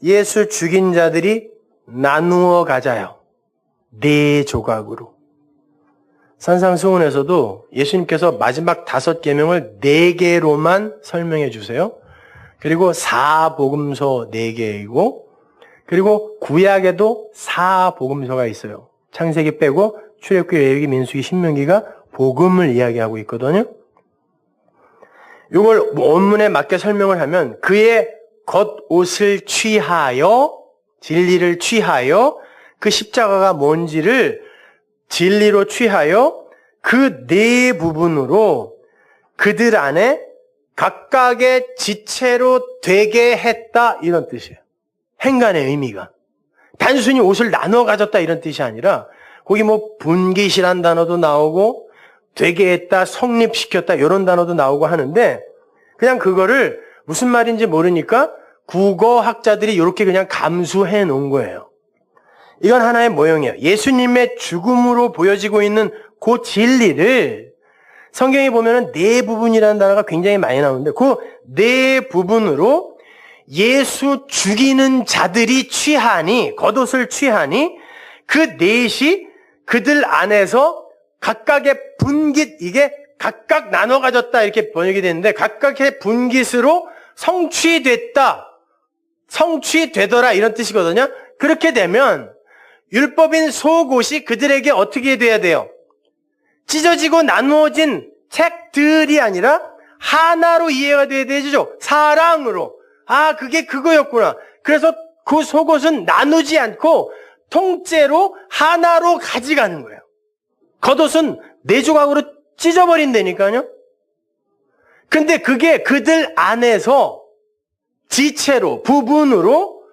예수 죽인 자들이 나누어 가자요. 4조각으로. 산상수훈에서도 예수님께서 마지막 5계명을 4개로만 설명해 주세요. 그리고 4복음서 4개이고 그리고 구약에도 4복음서가 있어요. 창세기 빼고 출애굽기, 레위기, 민수기, 신명기가 복음을 이야기하고 있거든요. 이걸 원문에 맞게 설명을 하면 그의 겉옷을 취하여 진리를 취하여 그 십자가가 뭔지를 진리로 취하여 그 4부분으로 그들 안에 각각의 지체로 되게 했다 이런 뜻이에요. 행간의 의미가. 단순히 옷을 나눠 가졌다 이런 뜻이 아니라 거기 뭐 분깃이란 단어도 나오고 되게 했다, 성립시켰다 이런 단어도 나오고 하는데 그냥 그거를 무슨 말인지 모르니까 국어학자들이 이렇게 그냥 감수해 놓은 거예요. 이건 하나의 모형이에요. 예수님의 죽음으로 보여지고 있는 그 진리를 성경에 보면은 4부분이라는 단어가 굉장히 많이 나오는데 그 4부분으로 예수 죽이는 자들이 취하니 겉옷을 취하니 그 4이 그들 안에서 각각의 분깃 이게 각각 나눠 가졌다 이렇게 번역이 됐는데 각각의 분깃으로 성취됐다, 성취되더라 이런 뜻이거든요. 그렇게 되면 율법인 속옷이 그들에게 어떻게 돼야 돼요? 찢어지고 나누어진 책들이 아니라 하나로 이해가 돼야 되죠. 사랑으로. 아, 그게 그거였구나. 그래서 그 속옷은 나누지 않고 통째로 하나로 가져가는 거예요. 겉옷은 네 조각으로 찢어버린다니까요. 근데 그게 그들 안에서 지체로, 부분으로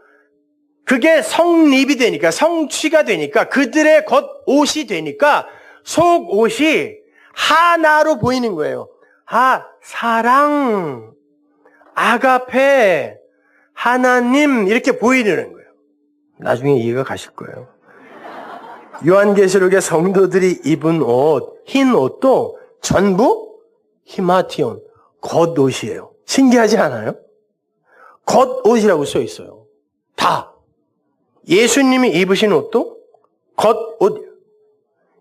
그게 성립이 되니까, 성취가 되니까, 그들의 겉옷이 되니까 속옷이 하나로 보이는 거예요. 아, 사랑, 아가페, 하나님 이렇게 보이는 거예요. 나중에 이해가 가실 거예요. 요한계시록의 성도들이 입은 옷, 흰 옷도 전부 히마티온, 겉옷이에요. 신기하지 않아요? 겉옷이라고 써 있어요. 다. 예수님이 입으신 옷도 겉옷.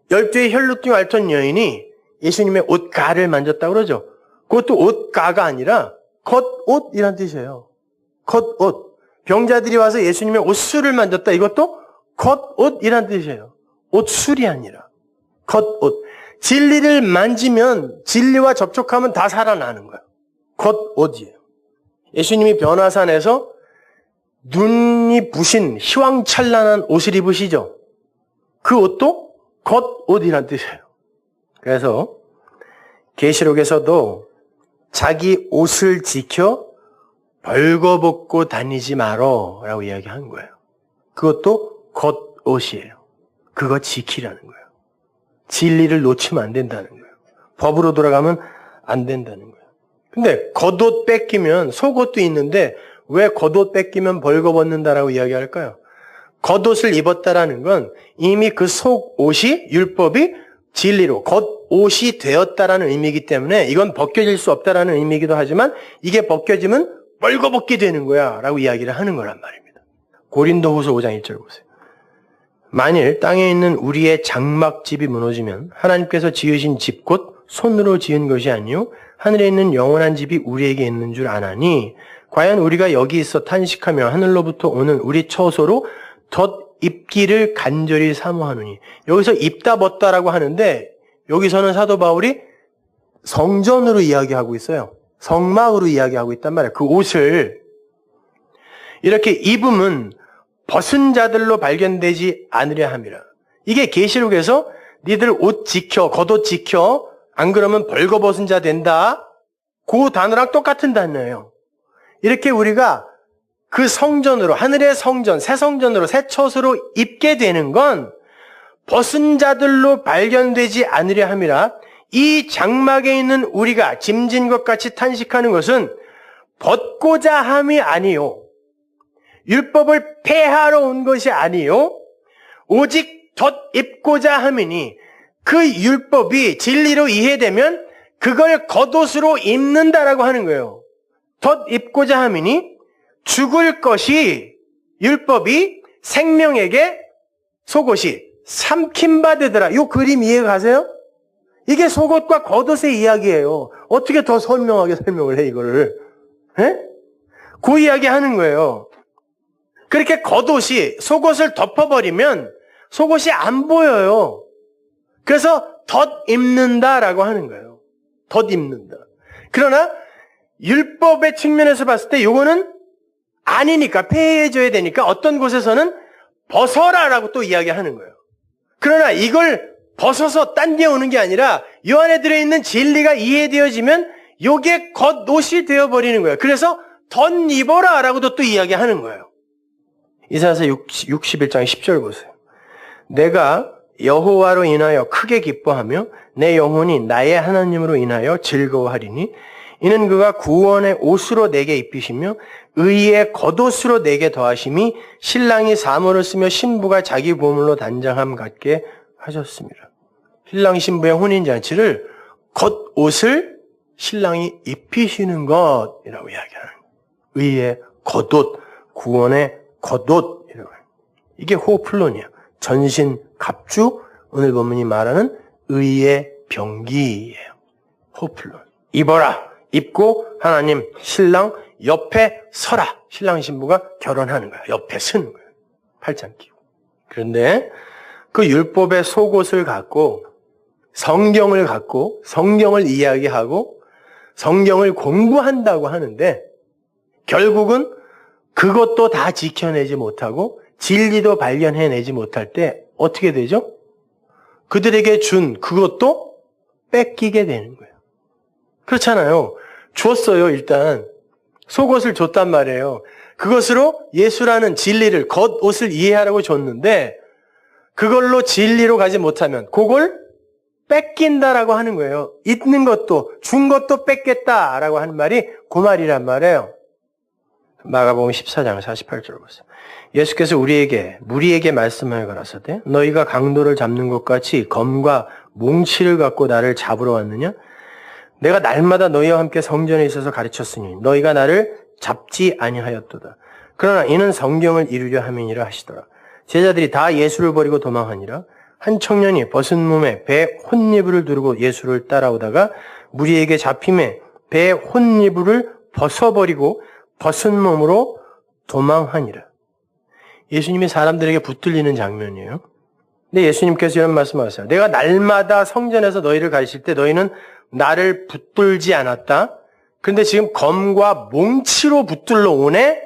12의 혈루증 앓던 여인이 예수님의 옷가를 만졌다고 그러죠. 그것도 옷가가 아니라 겉옷이란 뜻이에요. 겉옷. 병자들이 와서 예수님의 옷술을 만졌다. 이것도 겉옷이란 뜻이에요. 옷술이 아니라 겉옷. 진리를 만지면, 진리와 접촉하면 다 살아나는 거예요. 겉옷이에요. 예수님이 변화산에서 눈이 부신 희왕찬란한 옷을 입으시죠. 그 옷도 겉옷이란 뜻이에요. 그래서 계시록에서도 자기 옷을 지켜 벌거벗고 다니지 마라 라고 이야기한 거예요. 그것도 겉옷이에요. 그거 지키라는 거예요. 진리를 놓치면 안 된다는 거예요. 법으로 돌아가면 안 된다는 거예요. 근데 겉옷 뺏기면 속옷도 있는데 왜 겉옷 뺏기면 벌거벗는다라고 이야기할까요? 겉옷을 입었다라는 건 이미 그 속옷이 율법이 진리로 겉옷이 되었다라는 의미이기 때문에 이건 벗겨질 수 없다라는 의미이기도 하지만 이게 벗겨지면 벌거벗게 되는 거야 라고 이야기를 하는 거란 말입니다. 고린도후서 5장 1절 보세요. 만일 땅에 있는 우리의 장막집이 무너지면 하나님께서 지으신 집 곧 손으로 지은 것이 아니요 하늘에 있는 영원한 집이 우리에게 있는 줄 아나니 과연 우리가 여기 있어 탄식하며 하늘로부터 오는 우리 처소로 덧입기를 간절히 사모하노니. 여기서 입다 벗다라고 하는데 여기서는 사도 바울이 성전으로 이야기하고 있어요. 성막으로 이야기하고 있단 말이에요. 그 옷을 이렇게 입으면 벗은 자들로 발견되지 않으려 함이라. 이게 계시록에서 니들 옷 지켜, 겉옷 지켜, 안 그러면 벌거벗은 자 된다. 그 단어랑 똑같은 단어예요. 이렇게 우리가 그 성전으로, 하늘의 성전, 새 성전으로, 새 처소로 입게 되는 건 벗은 자들로 발견되지 않으려 함이라. 이 장막에 있는 우리가 짐진 것 같이 탄식하는 것은 벗고자 함이 아니요. 율법을 폐하러 온 것이 아니요. 오직 덧입고자 함이니 그 율법이 진리로 이해되면 그걸 겉옷으로 입는다라고 하는 거예요. 덧입고자 함이니 죽을 것이 율법이 생명에게 속옷이 삼킴바 되더라. 이 그림 이해 가세요? 이게 속옷과 겉옷의 이야기예요. 어떻게 더 설명하게 설명을 해 이거를? 에? 그 이야기 하는 거예요. 그렇게 겉옷이 속옷을 덮어버리면 속옷이 안 보여요. 그래서 덧입는다라고 하는 거예요. 덧입는다. 그러나 율법의 측면에서 봤을 때 이거는 아니니까 폐해져야 되니까 어떤 곳에서는 벗어라라고 또 이야기하는 거예요. 그러나 이걸 벗어서 당겨오는 게 아니라 이 안에 들어있는 진리가 이해되어지면 이게 겉옷이 되어버리는 거예요. 그래서 덧입어라 라고도 또 이야기하는 거예요. 이사야서 61장 10절 보세요. 내가 여호와로 인하여 크게 기뻐하며 내 영혼이 나의 하나님으로 인하여 즐거워하리니 이는 그가 구원의 옷으로 내게 입히시며 의의 겉옷으로 내게 더하심이 신랑이 사모를 쓰며 신부가 자기 보물로 단장함 같게 하셨습니다. 신랑 신부의 혼인잔치를 겉옷을 신랑이 입히시는 것이라고 이야기하는 거예요. 의의 겉옷, 구원의 겉옷이라고 해요. 이게 호플론이야. 전신 갑주, 오늘 본문이 말하는 의의 병기예요. 호플론. 입어라. 입고 하나님 신랑 옆에 서라. 신랑 신부가 결혼하는 거야. 옆에 서는 거야. 팔짱 끼고. 그런데 그 율법의 속옷을 갖고 성경을 갖고 성경을 이야기하고 성경을 공부한다고 하는데 결국은 그것도 다 지켜내지 못하고 진리도 발견해내지 못할 때 어떻게 되죠? 그들에게 준 그것도 뺏기게 되는 거예요. 그렇잖아요. 줬어요, 일단. 속옷을 줬단 말이에요. 그것으로 예수라는 진리를, 겉옷을 이해하라고 줬는데 그걸로 진리로 가지 못하면 그걸 뺏긴다라고 하는 거예요. 있는 것도, 준 것도 뺏겠다라고 하는 말이 그 말이란 말이에요. 마가복음 14장 48절 보세요. 예수께서 무리에게 말씀하여 가라사대 너희가 강도를 잡는 것 같이 검과 몽치를 갖고 나를 잡으러 왔느냐? 내가 날마다 너희와 함께 성전에 있어서 가르쳤으니 너희가 나를 잡지 아니하였도다. 그러나 이는 성경을 이루려 함이니라 하시더라. 제자들이 다 예수를 버리고 도망하니라. 한 청년이 벗은 몸에 배 혼니부를 두르고 예수를 따라오다가 무리에게 잡힘에 배 혼니부를 벗어버리고 벗은 몸으로 도망하니라. 예수님이 사람들에게 붙들리는 장면이에요. 근데 예수님께서 이런 말씀하세요. 내가 날마다 성전에서 너희를 가르칠 때 너희는 나를 붙들지 않았다. 그런데 지금 검과 몽치로 붙들러 오네?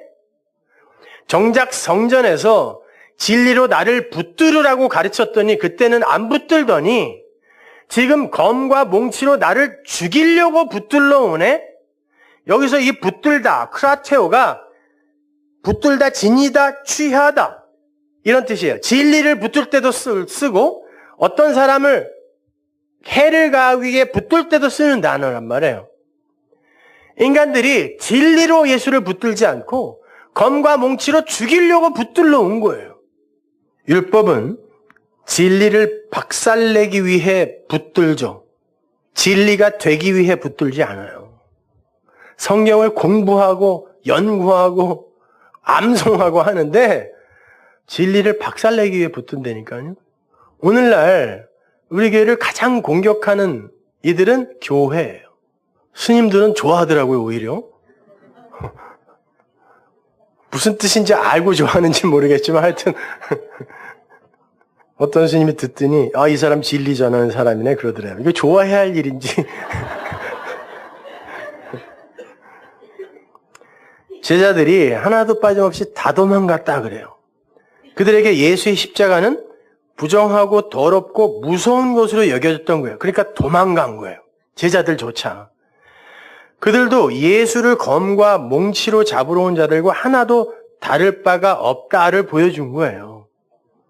정작 성전에서 진리로 나를 붙들으라고 가르쳤더니 그때는 안 붙들더니 지금 검과 몽치로 나를 죽이려고 붙들러 오네? 여기서 이 붙들다, 크라테오가 붙들다, 지니다, 취하다 이런 뜻이에요. 진리를 붙들 때도 쓰고 어떤 사람을 해를 가하기 위해 붙들 때도 쓰는 단어란 말이에요. 인간들이 진리로 예수를 붙들지 않고 검과 몽치로 죽이려고 붙들러 온 거예요. 율법은 진리를 박살내기 위해 붙들죠. 진리가 되기 위해 붙들지 않아요. 성경을 공부하고 연구하고 암송하고 하는데 진리를 박살내기 위해 붙든다니까요. 오늘날 우리 교회를 가장 공격하는 이들은 교회예요. 스님들은 좋아하더라고요, 오히려. 무슨 뜻인지 알고 좋아하는지 모르겠지만 하여튼 어떤 스님이 듣더니 이 사람 진리 전하는 사람이네 그러더래요. 이거 좋아해야 할 일인지. 제자들이 하나도 빠짐없이 다 도망갔다 그래요. 그들에게 예수의 십자가는 부정하고 더럽고 무서운 것으로 여겨졌던 거예요. 그러니까 도망간 거예요. 제자들조차. 그들도 예수를 검과 몽치로 잡으러 온 자들과 하나도 다를 바가 없다를 보여준 거예요.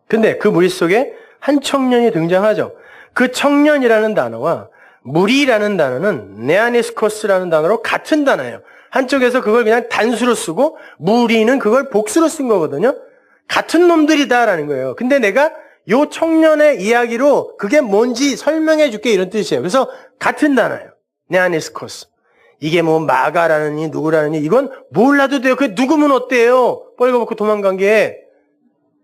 근데 그 무리 속에 한 청년이 등장하죠. 그 청년이라는 단어와 무리라는 단어는 네아니스코스라는 단어로 같은 단어예요. 한쪽에서 그걸 그냥 단수로 쓰고 무리는 그걸 복수로 쓴 거거든요. 같은 놈들이다라는 거예요. 근데 내가 요 청년의 이야기로 그게 뭔지 설명해 줄게 이런 뜻이에요. 그래서 같은 단어예요. 네아니스코스. 이게 뭐 마가라느니 누구라느니 이건 몰라도 돼요. 그게 누구면 어때요? 뻘거벗고 도망간 게.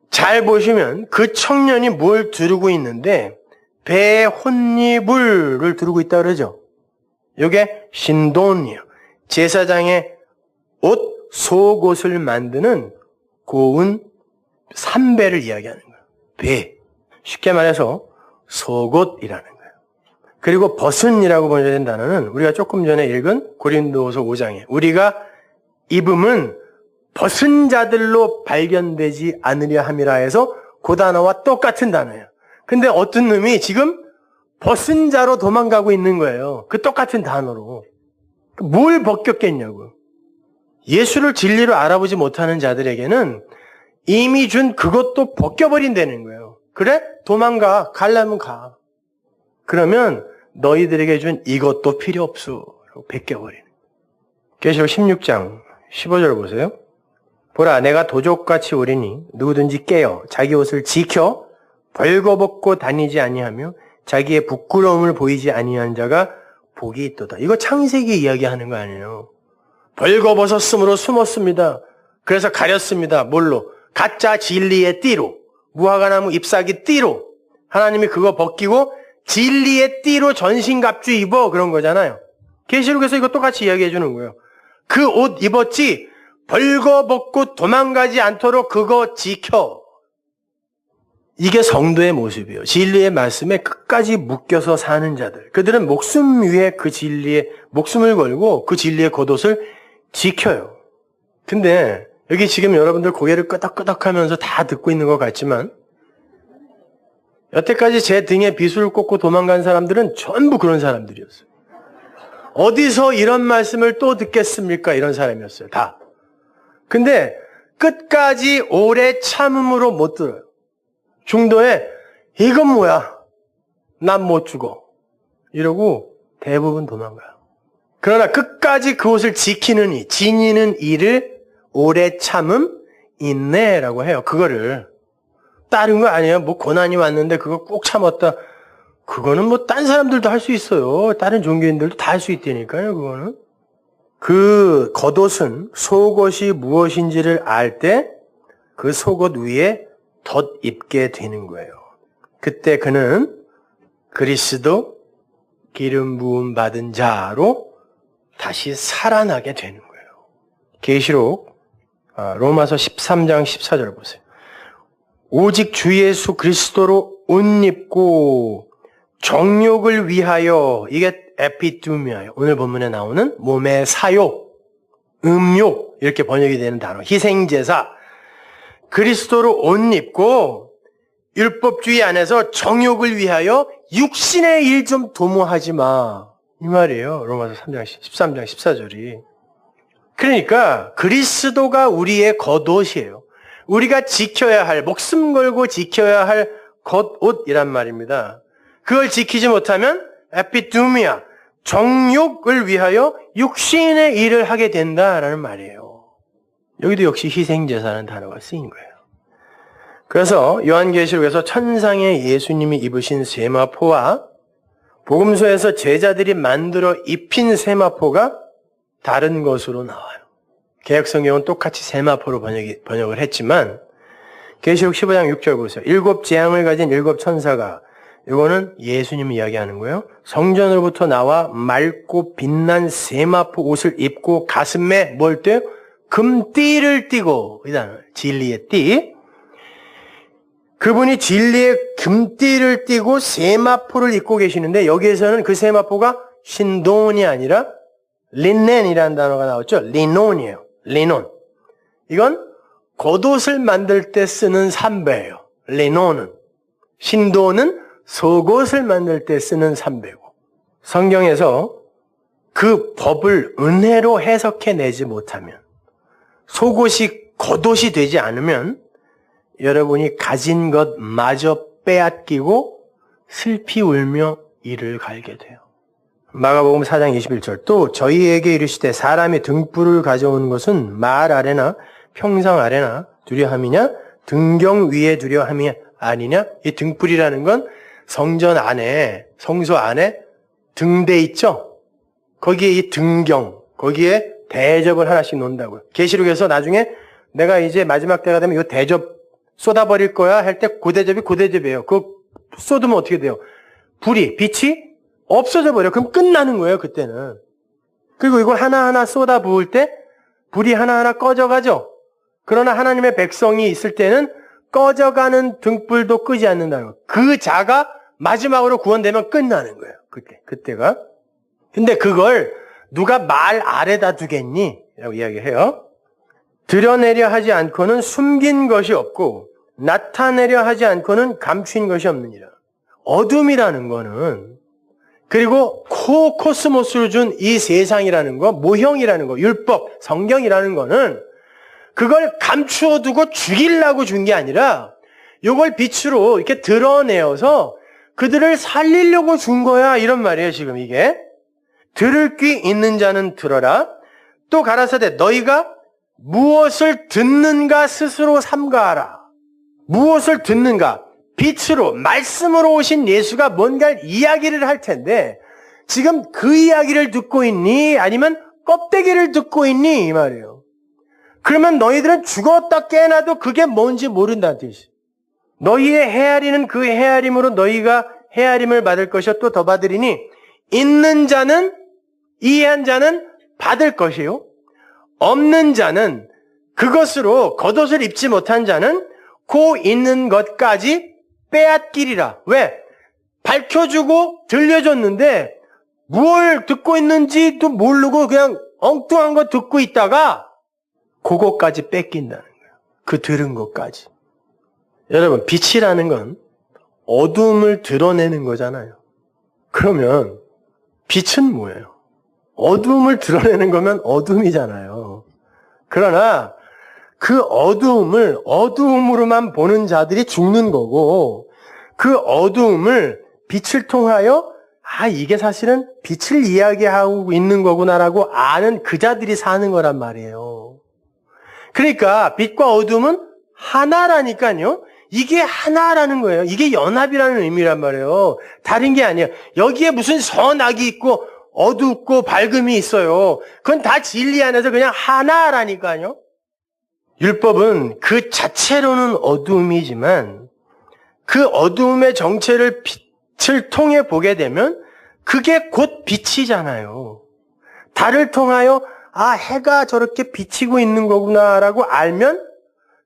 잘 보시면 그 청년이 뭘 두르고 있는데 배 혼니불을 두르고 있다 그러죠. 이게 신돈이에요. 제사장의 옷, 속옷을 만드는 고운 삼배를 이야기하는 거예요. 배. 쉽게 말해서 속옷이라는 거예요. 그리고 벗은이라고 번역된 단어는 우리가 조금 전에 읽은 고린도후서 5장에 우리가 입음은 벗은 자들로 발견되지 않으려 함이라 해서 그 단어와 똑같은 단어예요. 근데 어떤 놈이 지금 벗은 자로 도망가고 있는 거예요. 그 똑같은 단어로. 뭘 벗겼겠냐고. 예수를 진리로 알아보지 못하는 자들에게는 이미 준 그것도 벗겨버린다는 거예요. 그래? 도망가. 가려면 가. 그러면 너희들에게 준 이것도 필요 없어. 라고 벗겨버리는 거예요. 계시록 16장 15절 보세요. 보라, 내가 도적같이 오리니 누구든지 깨어 자기 옷을 지켜 벌거벗고 다니지 아니하며 자기의 부끄러움을 보이지 아니한 자가 복이 있도다. 이거 창세기 이야기하는 거 아니에요. 벌거벗었으므로 숨었습니다. 그래서 가렸습니다. 뭘로? 가짜 진리의 띠로. 무화과나무 잎사귀 띠로. 하나님이 그거 벗기고 진리의 띠로 전신갑주 입어 그런 거잖아요. 계시록에서 이거 똑같이 이야기해 주는 거예요. 그 옷 입었지 벌거벗고 도망가지 않도록 그거 지켜. 이게 성도의 모습이에요. 진리의 말씀에 끝까지 묶여서 사는 자들. 그들은 목숨 위에 그 진리에 목숨을 걸고 그 진리의 겉옷을 지켜요. 근데 여기 지금 여러분들 고개를 끄덕끄덕하면서 다 듣고 있는 것 같지만 여태까지 제 등에 비수를 꽂고 도망간 사람들은 전부 그런 사람들이었어요. 어디서 이런 말씀을 또 듣겠습니까? 이런 사람이었어요. 다. 근데 끝까지 오래 참음으로 못 들어요. 중도에 이건 뭐야? 난 못 죽어. 이러고 대부분 도망가요. 그러나 끝까지 그 옷을 지키는 이, 지니는 이를 오래 참음, 인내라고 해요. 그거를. 다른 거 아니에요. 뭐 고난이 왔는데 그거 꼭 참았다. 그거는 뭐 딴 사람들도 할 수 있어요. 다른 종교인들도 다 할 수 있다니까요. 그거는. 그 겉옷은 속옷이 무엇인지를 알 때 그 속옷 위에 덧 입게 되는 거예요. 그때 그는 그리스도 기름 부음 받은 자로 다시 살아나게 되는 거예요. 계시록 로마서 13장 14절 보세요. 오직 주 예수 그리스도로 옷 입고 정욕을 위하여, 이게 에피두미아예요. 오늘 본문에 나오는 몸의 사욕, 음욕 이렇게 번역이 되는 단어, 희생제사. 그리스도로 옷 입고 율법주의 안에서 정욕을 위하여 육신의 일 좀 도모하지 마. 이 말이에요. 로마서 13장 14절이. 그러니까 그리스도가 우리의 겉옷이에요. 우리가 지켜야 할, 목숨 걸고 지켜야 할 겉옷이란 말입니다. 그걸 지키지 못하면 에피두미아, 정욕을 위하여 육신의 일을 하게 된다라는 말이에요. 여기도 역시 희생제사라는 단어가 쓰인 거예요. 그래서 요한계시록에서 천상의 예수님이 입으신 세마포와 복음서에서 제자들이 만들어 입힌 세마포가 다른 것으로 나와요. 개역성경은 똑같이 세마포로 번역을 했지만 계시록 15장 6절 보세요. 7 재앙을 가진 7 천사가, 이거는 예수님이 이야기하는 거예요. 성전으로부터 나와 맑고 빛난 세마포 옷을 입고 가슴에 뭘 떼요? 금띠를 띠고, 이 단어, 진리의 띠. 그분이 진리의 금띠를 띠고 세마포를 입고 계시는데 여기에서는 그 세마포가 신돈이 아니라 린넨이라는 단어가 나왔죠. 리논이에요. 리논. 이건 겉옷을 만들 때 쓰는 삼배예요. 리논은. 신돈은 속옷을 만들 때 쓰는 삼배고. 성경에서 그 법을 은혜로 해석해내지 못하면, 속옷이 겉옷이 되지 않으면 여러분이 가진 것마저 빼앗기고 슬피 울며 이를 갈게 돼요. 마가복음 4장 21절. 또 저희에게 이르시되 사람이 등불을 가져오는 것은 말 아래나 평상 아래나 두려함이냐 등경 위에 두려함이 아니냐. 이 등불이라는 건 성전 안에, 성소 안에 등대 있죠. 거기에 이 등경, 거기에 대접을 하나씩 놓는다고요. 계시록에서 나중에 내가 이제 마지막 때가 되면 이 대접 쏟아버릴 거야 할 때 그 대접이 그 대접이에요. 그거 쏟으면 어떻게 돼요? 빛이 없어져 버려. 그럼 끝나는 거예요, 그때는. 그리고 이걸 하나하나 쏟아 부을 때 불이 하나하나 꺼져가죠. 그러나 하나님의 백성이 있을 때는 꺼져가는 등불도 끄지 않는다는 거예요. 그 자가 마지막으로 구원되면 끝나는 거예요. 그때가. 근데 그걸 누가 말 아래다 두겠니? 라고 이야기해요. 드러내려 하지 않고는 숨긴 것이 없고 나타내려 하지 않고는 감추인 것이 없느니라. 어둠이라는 거는, 그리고 코스모스를 준 이 세상이라는 거, 모형이라는 거, 율법, 성경이라는 거는 그걸 감추어 두고 죽이려고 준 게 아니라 이걸 빛으로 이렇게 드러내어서 그들을 살리려고 준 거야. 이런 말이에요, 지금 이게. 들을 귀 있는 자는 들어라. 또 가라사대 너희가 무엇을 듣는가 스스로 삼가하라. 무엇을 듣는가? 빛으로, 말씀으로 오신 예수가 뭔가 이야기를 할 텐데 지금 그 이야기를 듣고 있니? 아니면 껍데기를 듣고 있니? 이 말이에요. 그러면 너희들은 죽었다 깨어나도 그게 뭔지 모른다는 뜻이에요. 너희의 헤아리는 그 헤아림으로 너희가 헤아림을 받을 것이요 또 더 받으리니 있는 자는 이해한 자는 받을 것이요 없는 자는 그것으로 겉옷을 입지 못한 자는 그 있는 것까지 빼앗기리라. 왜? 밝혀주고 들려줬는데 뭘 듣고 있는지도 모르고 그냥 엉뚱한 거 듣고 있다가 그것까지 뺏긴다는 거예요. 그 들은 것까지. 여러분, 빛이라는 건 어둠을 드러내는 거잖아요. 그러면 빛은 뭐예요? 어둠을 드러내는 거면 어둠이잖아요. 그러나 그 어두움을 어두움으로만 보는 자들이 죽는 거고 그 어두움을 빛을 통하여 이게 사실은 빛을 이야기하고 있는 거구나라고 아는 그 자들이 사는 거란 말이에요. 그러니까 빛과 어둠은 하나라니까요. 이게 하나라는 거예요. 이게 연합이라는 의미란 말이에요. 다른 게 아니에요. 여기에 무슨 선악이 있고 어둡고 밝음이 있어요. 그건 다 진리 안에서 그냥 하나라니까요. 율법은 그 자체로는 어두움이지만 그 어두움의 정체를 빛을 통해 보게 되면 그게 곧 빛이잖아요. 달을 통하여 해가 저렇게 비치고 있는 거구나라고 알면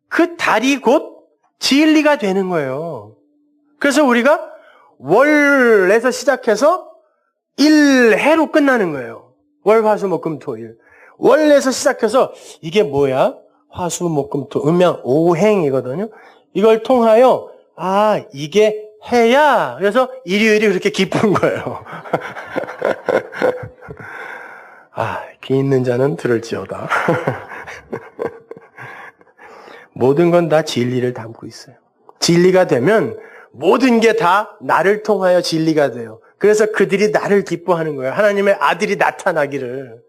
그 달이 곧 진리가 되는 거예요. 그래서 우리가 월에서 시작해서 일해로 끝나는 거예요. 월, 화, 수, 목, 금, 토, 일. 월에서 시작해서 이게 뭐야? 화, 수, 목, 금, 토, 음양, 오행이거든요. 이걸 통하여 이게 해야 그래서 일요일이 그렇게 기쁜 거예요. 귀 있는 자는 들을지어다. 모든 건 다 진리를 담고 있어요. 진리가 되면 모든 게 다 나를 통하여 진리가 돼요. 그래서 그들이 나를 기뻐하는 거예요. 하나님의 아들이 나타나기를.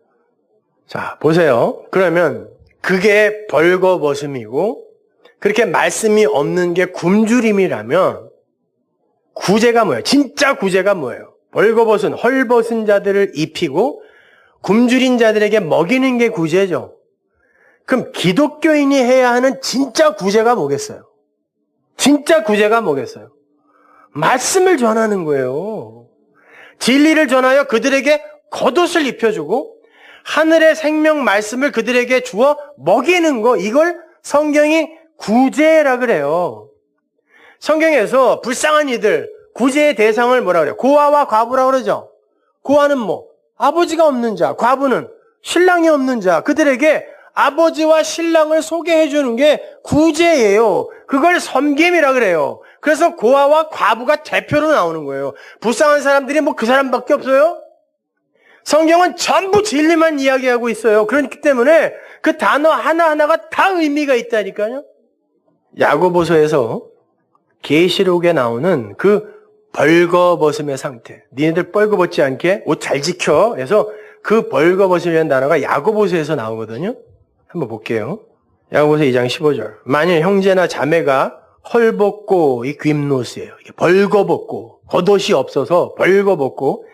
자, 보세요. 그러면 그게 벌거벗음이고 그렇게 말씀이 없는 게 굶주림이라면 구제가 뭐예요? 진짜 구제가 뭐예요? 벌거벗은 헐벗은 자들을 입히고 굶주린 자들에게 먹이는 게 구제죠. 그럼 기독교인이 해야 하는 진짜 구제가 뭐겠어요? 진짜 구제가 뭐겠어요? 말씀을 전하는 거예요. 진리를 전하여 그들에게 겉옷을 입혀주고 하늘의 생명 말씀을 그들에게 주어 먹이는 거, 이걸 성경이 구제라 그래요. 성경에서 불쌍한 이들, 구제의 대상을 뭐라 그래요? 고아와 과부라 그러죠. 고아는 뭐? 아버지가 없는 자, 과부는 신랑이 없는 자, 그들에게 아버지와 신랑을 소개해 주는 게 구제예요. 그걸 섬김이라 그래요. 그래서 고아와 과부가 대표로 나오는 거예요. 불쌍한 사람들이 뭐 그 사람밖에 없어요? 성경은 전부 진리만 이야기하고 있어요. 그렇기 때문에 그 단어 하나하나가 다 의미가 있다니까요. 야고보서에서 계시록에 나오는 그 벌거벗음의 상태. 니네들 벌거벗지 않게 옷 잘 지켜. 그래서 그 벌거벗음이라는 단어가 야고보서에서 나오거든요. 한번 볼게요. 야고보서 2장 15절. 만일 형제나 자매가 헐벗고 이 굼노스예요. 벌거벗고 겉옷이 없어서 벌거벗고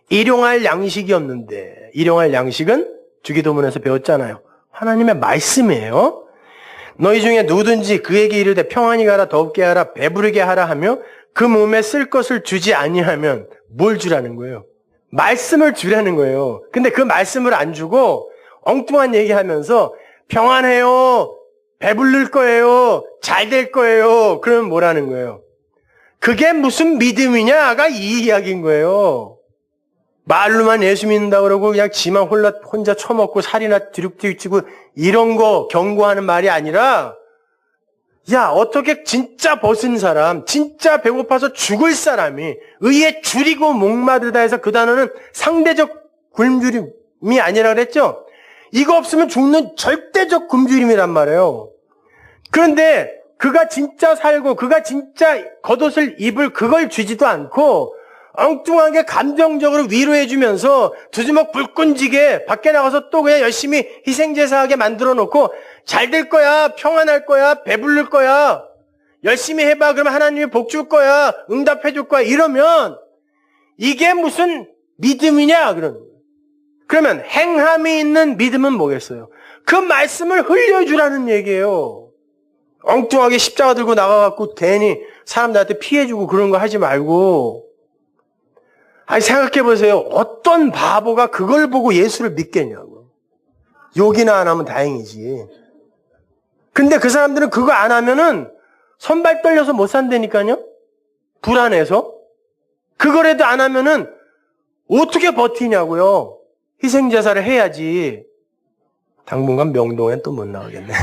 일용할 양식이 없는데, 일용할 양식은 주기도문에서 배웠잖아요. 하나님의 말씀이에요. 너희 중에 누구든지 그에게 이르되 평안히 가라 더웁게 하라 배부르게 하라 하며 그 몸에 쓸 것을 주지 아니하면 뭘 주라는 거예요? 말씀을 주라는 거예요. 근데 그 말씀을 안 주고 엉뚱한 얘기하면서 평안해요, 배부를 거예요, 잘 될 거예요. 그러면 뭐라는 거예요? 그게 무슨 믿음이냐가 이 이야기인 거예요. 말로만 예수 믿는다 그러고 그냥 지만 혼자 처먹고 살이나 뒤룩뒤룩 찌고 이런 거 경고하는 말이 아니라, 야, 어떻게 진짜 벗은 사람, 진짜 배고파서 죽을 사람이 의에 줄이고 목마르다 해서 그 단어는 상대적 굶주림이 아니라 그랬죠? 이거 없으면 죽는 절대적 굶주림이란 말이에요. 그런데 그가 진짜 살고 그가 진짜 겉옷을 입을 그걸 주지도 않고 엉뚱하게 감정적으로 위로해주면서 두 주먹 불끈지게 밖에 나가서 또 그냥 열심히 희생제사하게 만들어 놓고 잘 될 거야, 평안할 거야, 배부를 거야, 열심히 해봐, 그러면 하나님이 복 줄 거야, 응답해 줄 거야, 이러면 이게 무슨 믿음이냐? 그러면 행함이 있는 믿음은 뭐겠어요? 그 말씀을 흘려주라는 얘기예요. 엉뚱하게 십자가 들고 나가갖고 괜히 사람들한테 피해주고 그런 거 하지 말고 아니, 생각해 보세요. 어떤 바보가 그걸 보고 예수를 믿겠냐고. 욕이나 안 하면 다행이지. 근데 그 사람들은 그거 안 하면은 손발 떨려서 못 산다니까요? 불안해서. 그거라도 안 하면은 어떻게 버티냐고요. 희생제사를 해야지. 당분간 명동엔 또 못 나오겠네.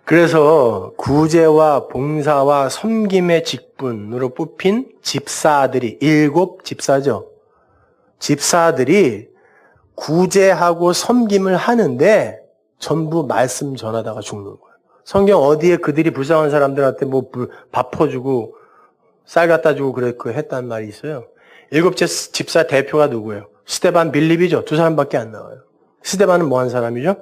그래서 구제와 봉사와 섬김의 직분으로 뽑힌 집사들이, 7 집사죠. 집사들이 구제하고 섬김을 하는데 전부 말씀 전하다가 죽는 거예요. 성경 어디에 그들이 불쌍한 사람들한테 뭐 밥 퍼주고 쌀 갖다 주고 그랬고 했단 말이 있어요. 7 집사 대표가 누구예요? 스데반, 빌립이죠. 2 사람밖에 안 나와요. 스데반은 뭐 한 사람이죠?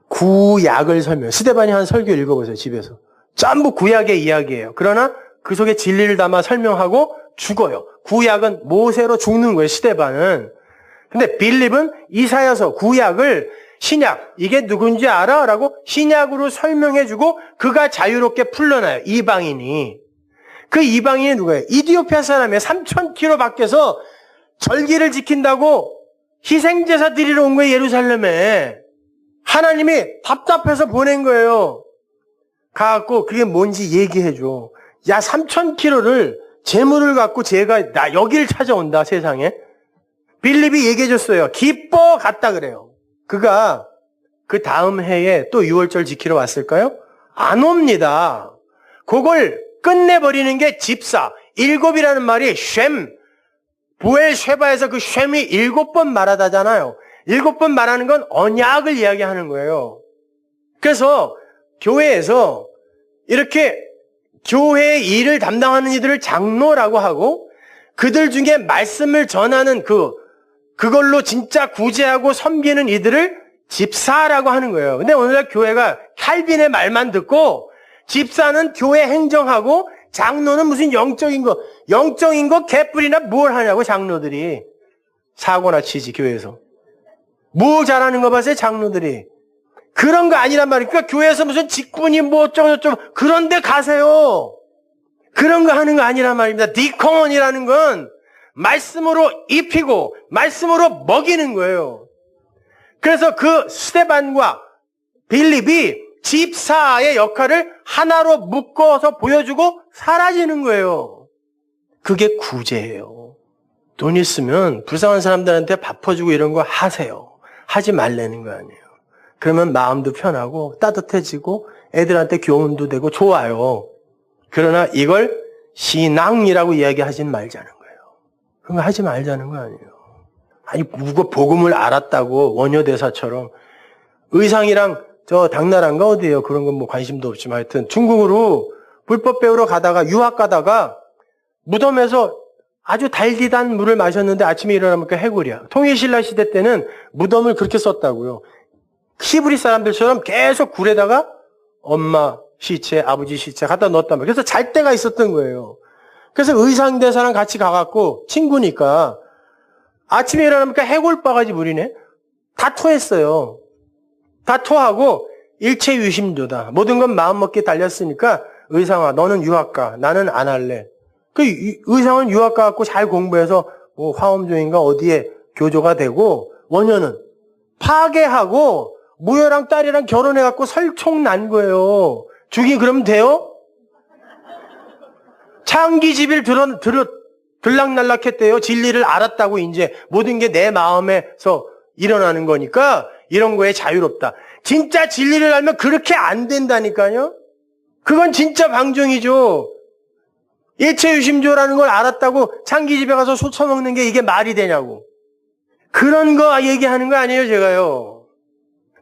구약을 설명. 스데반이 한 설교 읽어보세요, 집에서. 전부 구약의 이야기예요. 그러나 그 속에 진리를 담아 설명하고 죽어요. 구약은 모세로 죽는 거예요, 스데반은. 근데 빌립은 이사야서 구약을 신약, 이게 누군지 알아? 라고 신약으로 설명해주고 그가 자유롭게 풀러나요, 이방인이. 그 이방인이 누구예요? 이디오피아 사람이에요. 3,000km 밖에서 절기를 지킨다고 희생제사 드리러 온 거예요, 예루살렘에. 하나님이 답답해서 보낸 거예요. 가갖고 그게 뭔지 얘기해줘. 야, 3,000km를 재물을 갖고 제가 나 여기를 찾아온다, 세상에. 빌립이 얘기해줬어요. 기뻐 갔다 그래요. 그가 그 다음 해에 또 6월절 지키러 왔을까요? 안 옵니다. 그걸 끝내버리는 게 집사. 7이라는 말이 쉔. 부엘쉐바에서 그 쉔이 7번 말하다잖아요. 7번 말하는 건 언약을 이야기하는 거예요. 그래서 교회에서 이렇게 교회의 일을 담당하는 이들을 장로라고 하고 그들 중에 말씀을 전하는 그걸로 진짜 구제하고 섬기는 이들을 집사라고 하는 거예요. 근데 오늘날 교회가 칼빈의 말만 듣고 집사는 교회 행정하고 장로는 무슨 영적인 거 개뿔이나 뭘 하냐고 장로들이. 사고나 치지 교회에서. 뭐 잘하는 거 봤어요 장로들이. 그런 거 아니란 말이에요. 그러니까 교회에서 무슨 직분이 뭐 어쩌고저쩌고 그런 데 가세요. 그런 거 하는 거 아니란 말입니다. 디코몬이라는 건 말씀으로 입히고 말씀으로 먹이는 거예요. 그래서 그 스데반과 빌립이 집사의 역할을 하나로 묶어서 보여주고 사라지는 거예요. 그게 구제예요. 돈 있으면 불쌍한 사람들한테 밥 퍼주고 이런 거 하세요. 하지 말라는 거 아니에요. 그러면 마음도 편하고 따뜻해지고 애들한테 교훈도 되고 좋아요. 그러나 이걸 신앙이라고 이야기하진 말자는 거예요. 그런 거 하지 말자는 거 아니에요. 아니 누가 복음을 알았다고 원효대사처럼 의상이랑 저 당나라인가 어디예요? 그런 건 뭐 관심도 없지만 하여튼 중국으로 불법 배우러 가다가 유학 가다가 무덤에서 아주 달디단 물을 마셨는데 아침에 일어나니까 해골이야. 통일신라 시대 때는 무덤을 그렇게 썼다고요. 히브리 사람들처럼 계속 굴에다가 엄마 시체, 아버지 시체 갖다 넣었단 말이에요. 그래서 잘 때가 있었던 거예요. 그래서 의상대사랑 같이 가갖고 친구니까 아침에 일어나니까 해골바가지 물이네. 다 토했어요. 다 토하고 일체유심조다. 모든 건 마음먹기에 달렸으니까 의상아 너는 유학가 나는 안 할래. 그 의상은 유학 가갖고 잘 공부해서 뭐 화엄종인가 어디에 교조가 되고 원효는 파괴하고 무효랑 딸이랑 결혼해갖고 설총 난 거예요. 죽이 그러면 돼요? 창기집일 들락날락했대요. 진리를 알았다고 이제 모든 게 내 마음에서 일어나는 거니까 이런 거에 자유롭다. 진짜 진리를 알면 그렇게 안 된다니까요. 그건 진짜 방종이죠. 일체유심조라는 걸 알았다고 창기집에 가서 소 처먹는 게 이게 말이 되냐고. 그런 거 얘기하는 거 아니에요, 제가요.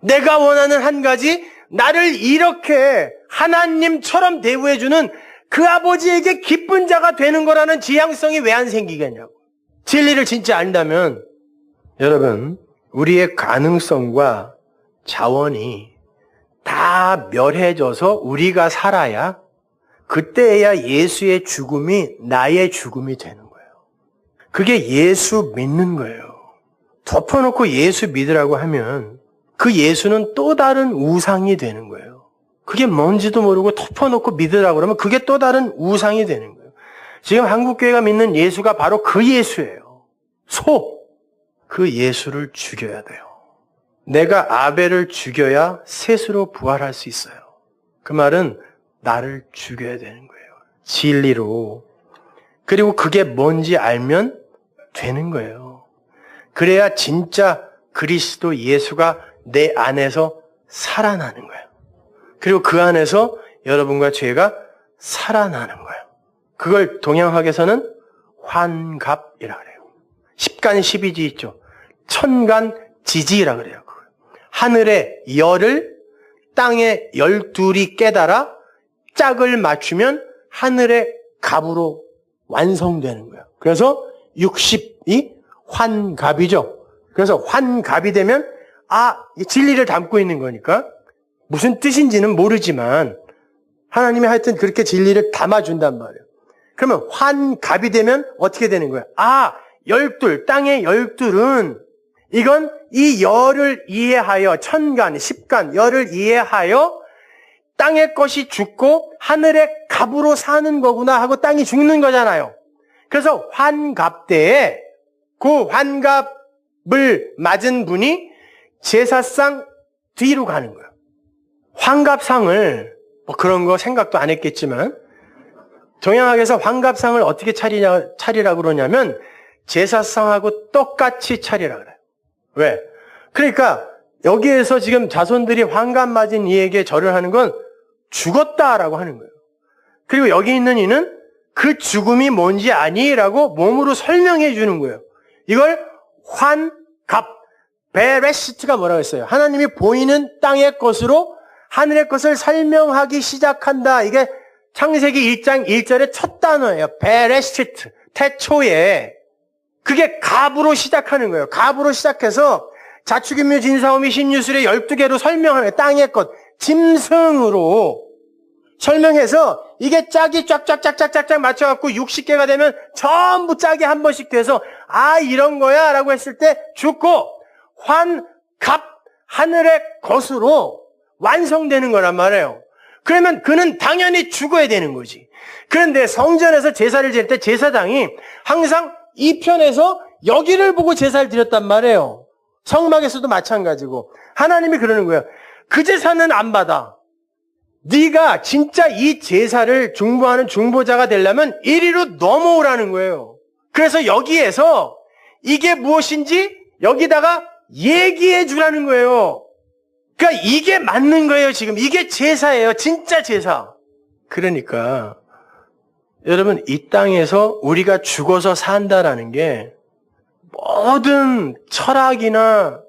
내가 원하는 한 가지, 나를 이렇게 하나님처럼 대우해주는 그 아버지에게 기쁜 자가 되는 거라는 지향성이 왜 안 생기겠냐고. 진리를 진짜 안다면, 여러분, 우리의 가능성과 자원이 다 멸해져서 우리가 살아야 그때야 예수의 죽음이 나의 죽음이 되는 거예요. 그게 예수 믿는 거예요. 덮어놓고 예수 믿으라고 하면 그 예수는 또 다른 우상이 되는 거예요. 그게 뭔지도 모르고 덮어놓고 믿으라고 그러면 그게 또 다른 우상이 되는 거예요. 지금 한국교회가 믿는 예수가 바로 그 예수예요. 그 예수를 죽여야 돼요. 내가 아벨을 죽여야 셋으로 부활할 수 있어요. 그 말은 나를 죽여야 되는 거예요. 진리로. 그리고 그게 뭔지 알면 되는 거예요. 그래야 진짜 그리스도 예수가 내 안에서 살아나는 거예요. 그리고 그 안에서 여러분과 죄가 살아나는 거예요. 그걸 동양학에서는 환갑이라 그래요. 십간십이지 있죠. 천간지지라 그래요. 하늘의 열을 땅의 열둘이 깨달아 짝을 맞추면 하늘의 갑으로 완성되는 거예요. 그래서 60이 환갑이죠. 그래서 환갑이 되면 진리를 담고 있는 거니까 무슨 뜻인지는 모르지만 하나님이 하여튼 그렇게 진리를 담아준단 말이에요. 그러면 환갑이 되면 어떻게 되는 거예요? 열둘, 땅의 열둘은 이건 이 열을 이해하여 천간, 십간, 열을 이해하여 땅의 것이 죽고 하늘의 갑으로 사는 거구나 하고 땅이 죽는 거잖아요. 그래서 환갑 때에 그 환갑을 맞은 분이 제사상 뒤로 가는 거예요. 환갑상을 그런 거 생각도 안 했겠지만 동양학에서 환갑상을 어떻게 차리라고 그러냐면 제사상하고 똑같이 차리라 그래요. 왜? 그러니까 여기에서 지금 자손들이 환갑 맞은 이에게 절을 하는 건 죽었다라고 하는 거예요. 그리고 여기 있는 이는 그 죽음이 뭔지 아니라고 몸으로 설명해 주는 거예요. 이걸 환갑, 베레시트가 뭐라고 했어요? 하나님이 보이는 땅의 것으로 하늘의 것을 설명하기 시작한다. 이게 창세기 1장 1절의 첫 단어예요. 베레시트, 태초에. 그게 갑으로 시작하는 거예요. 갑으로 시작해서 자축인묘 진사오미 신유술의 12개로 설명하는 거예요. 땅의 것, 짐승으로 설명해서 이게 짝이 쫙쫙쫙쫙쫙 맞춰갖고 60개가 되면 전부 짝이 한 번씩 돼서 이런 거야 라고 했을 때 죽고 환갑, 하늘의 것으로 완성되는 거란 말이에요. 그러면 그는 당연히 죽어야 되는 거지. 그런데 성전에서 제사를 지낼 때 제사장이 항상 이 편에서 여기를 보고 제사를 드렸단 말이에요. 성막에서도 마찬가지고 하나님이 그러는 거예요. 그 제사는 안 받아. 네가 진짜 이 제사를 중보하는 중보자가 되려면 이리로 넘어오라는 거예요. 그래서 여기에서 이게 무엇인지 여기다가 얘기해 주라는 거예요. 그러니까 이게 맞는 거예요. 지금 이게 제사예요. 진짜 제사. 그러니까 여러분 이 땅에서 우리가 죽어서 산다라는 게 모든 철학이나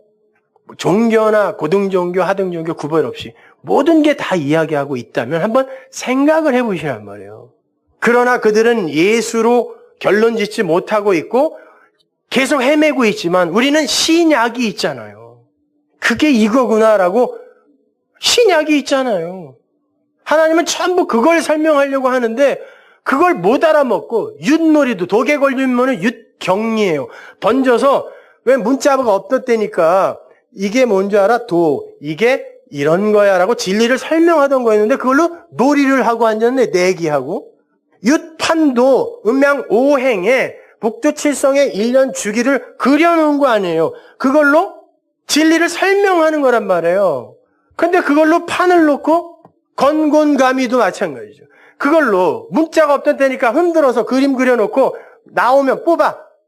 종교나 고등종교, 하등종교 구별 없이 모든 게 다 이야기하고 있다면 한번 생각을 해보시란 말이에요. 그러나 그들은 예수로 결론 짓지 못하고 있고 계속 헤매고 있지만 우리는 신약이 있잖아요. 그게 이거구나라고 신약이 있잖아요. 하나님은 전부 그걸 설명하려고 하는데 그걸 못 알아먹고 윷놀이도 독에 걸리면 윷경리예요. 던져서 왜 문자가 없었다니까 이게 뭔지 알아? 이게 이런 거야 라고 진리를 설명하던 거였는데 그걸로 놀이를 하고 앉았네. 내기하고. 윷판도 음양 5행에 북두칠성의 1년 주기를 그려놓은 거 아니에요. 그걸로 진리를 설명하는 거란 말이에요. 근데 그걸로 판을 놓고 건곤가미도 마찬가지죠. 그걸로 문자가 없던 때니까 흔들어서 그림 그려놓고 나오면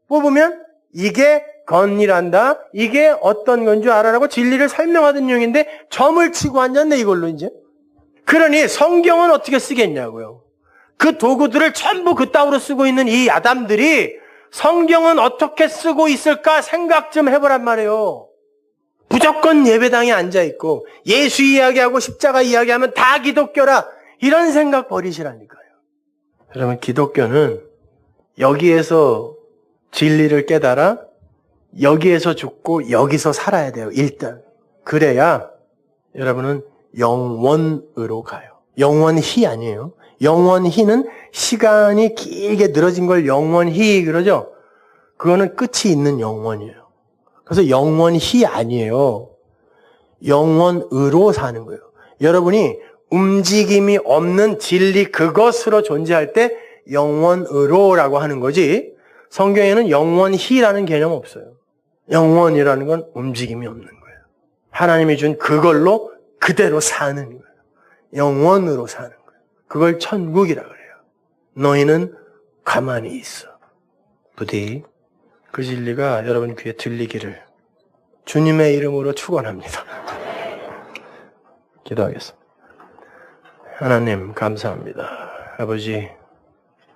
뽑으면 이게 건이란다. 이게 어떤 건 줄 알아라고 진리를 설명하던 용인데 점을 치고 앉았네 이걸로 이제. 그러니 성경은 어떻게 쓰겠냐고요. 그 도구들을 전부 그따위로 쓰고 있는 이 야담들이 성경은 어떻게 쓰고 있을까 생각 좀 해보란 말이에요. 무조건 예배당에 앉아있고 예수 이야기하고 십자가 이야기하면 다 기독교라 이런 생각 버리시라니까요. 여러분 기독교는 여기에서 진리를 깨달아 여기에서 죽고 여기서 살아야 돼요. 일단. 그래야 여러분은 영원으로 가요. 영원히 아니에요. 영원히는 시간이 길게 늘어진 걸 영원히 그러죠. 그거는 끝이 있는 영원이에요. 그래서 영원히 아니에요. 영원으로 사는 거예요. 여러분이 움직임이 없는 진리 그것으로 존재할 때 영원으로라고 하는 거지 성경에는 영원히라는 개념 없어요. 영원이라는 건 움직임이 없는 거예요. 하나님이 준 그걸로 그대로 사는 거예요. 영원으로 사는 거예요. 그걸 천국이라 그래요. 너희는 가만히 있어. 부디 그 진리가 여러분 귀에 들리기를 주님의 이름으로 축원합니다. 기도하겠습니다. 하나님 감사합니다. 아버지,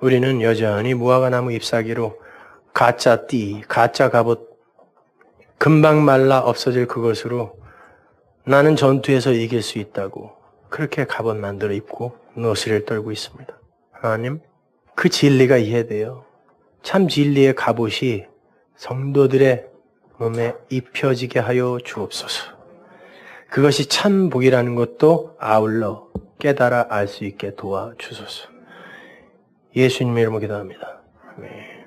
우리는 여전히 무화과나무 잎사귀로 가짜 띠, 가짜 갑옷, 금방 말라 없어질 그것으로 나는 전투에서 이길 수 있다고 그렇게 갑옷 만들어 입고 노시를 떨고 있습니다. 하나님, 그 진리가 이해돼요. 참 진리의 갑옷이 성도들의 몸에 입혀지게 하여 주옵소서. 그것이 참 복이라는 것도 아울러 깨달아 알 수 있게 도와주소서. 예수님의 이름으로 기도합니다. 아멘.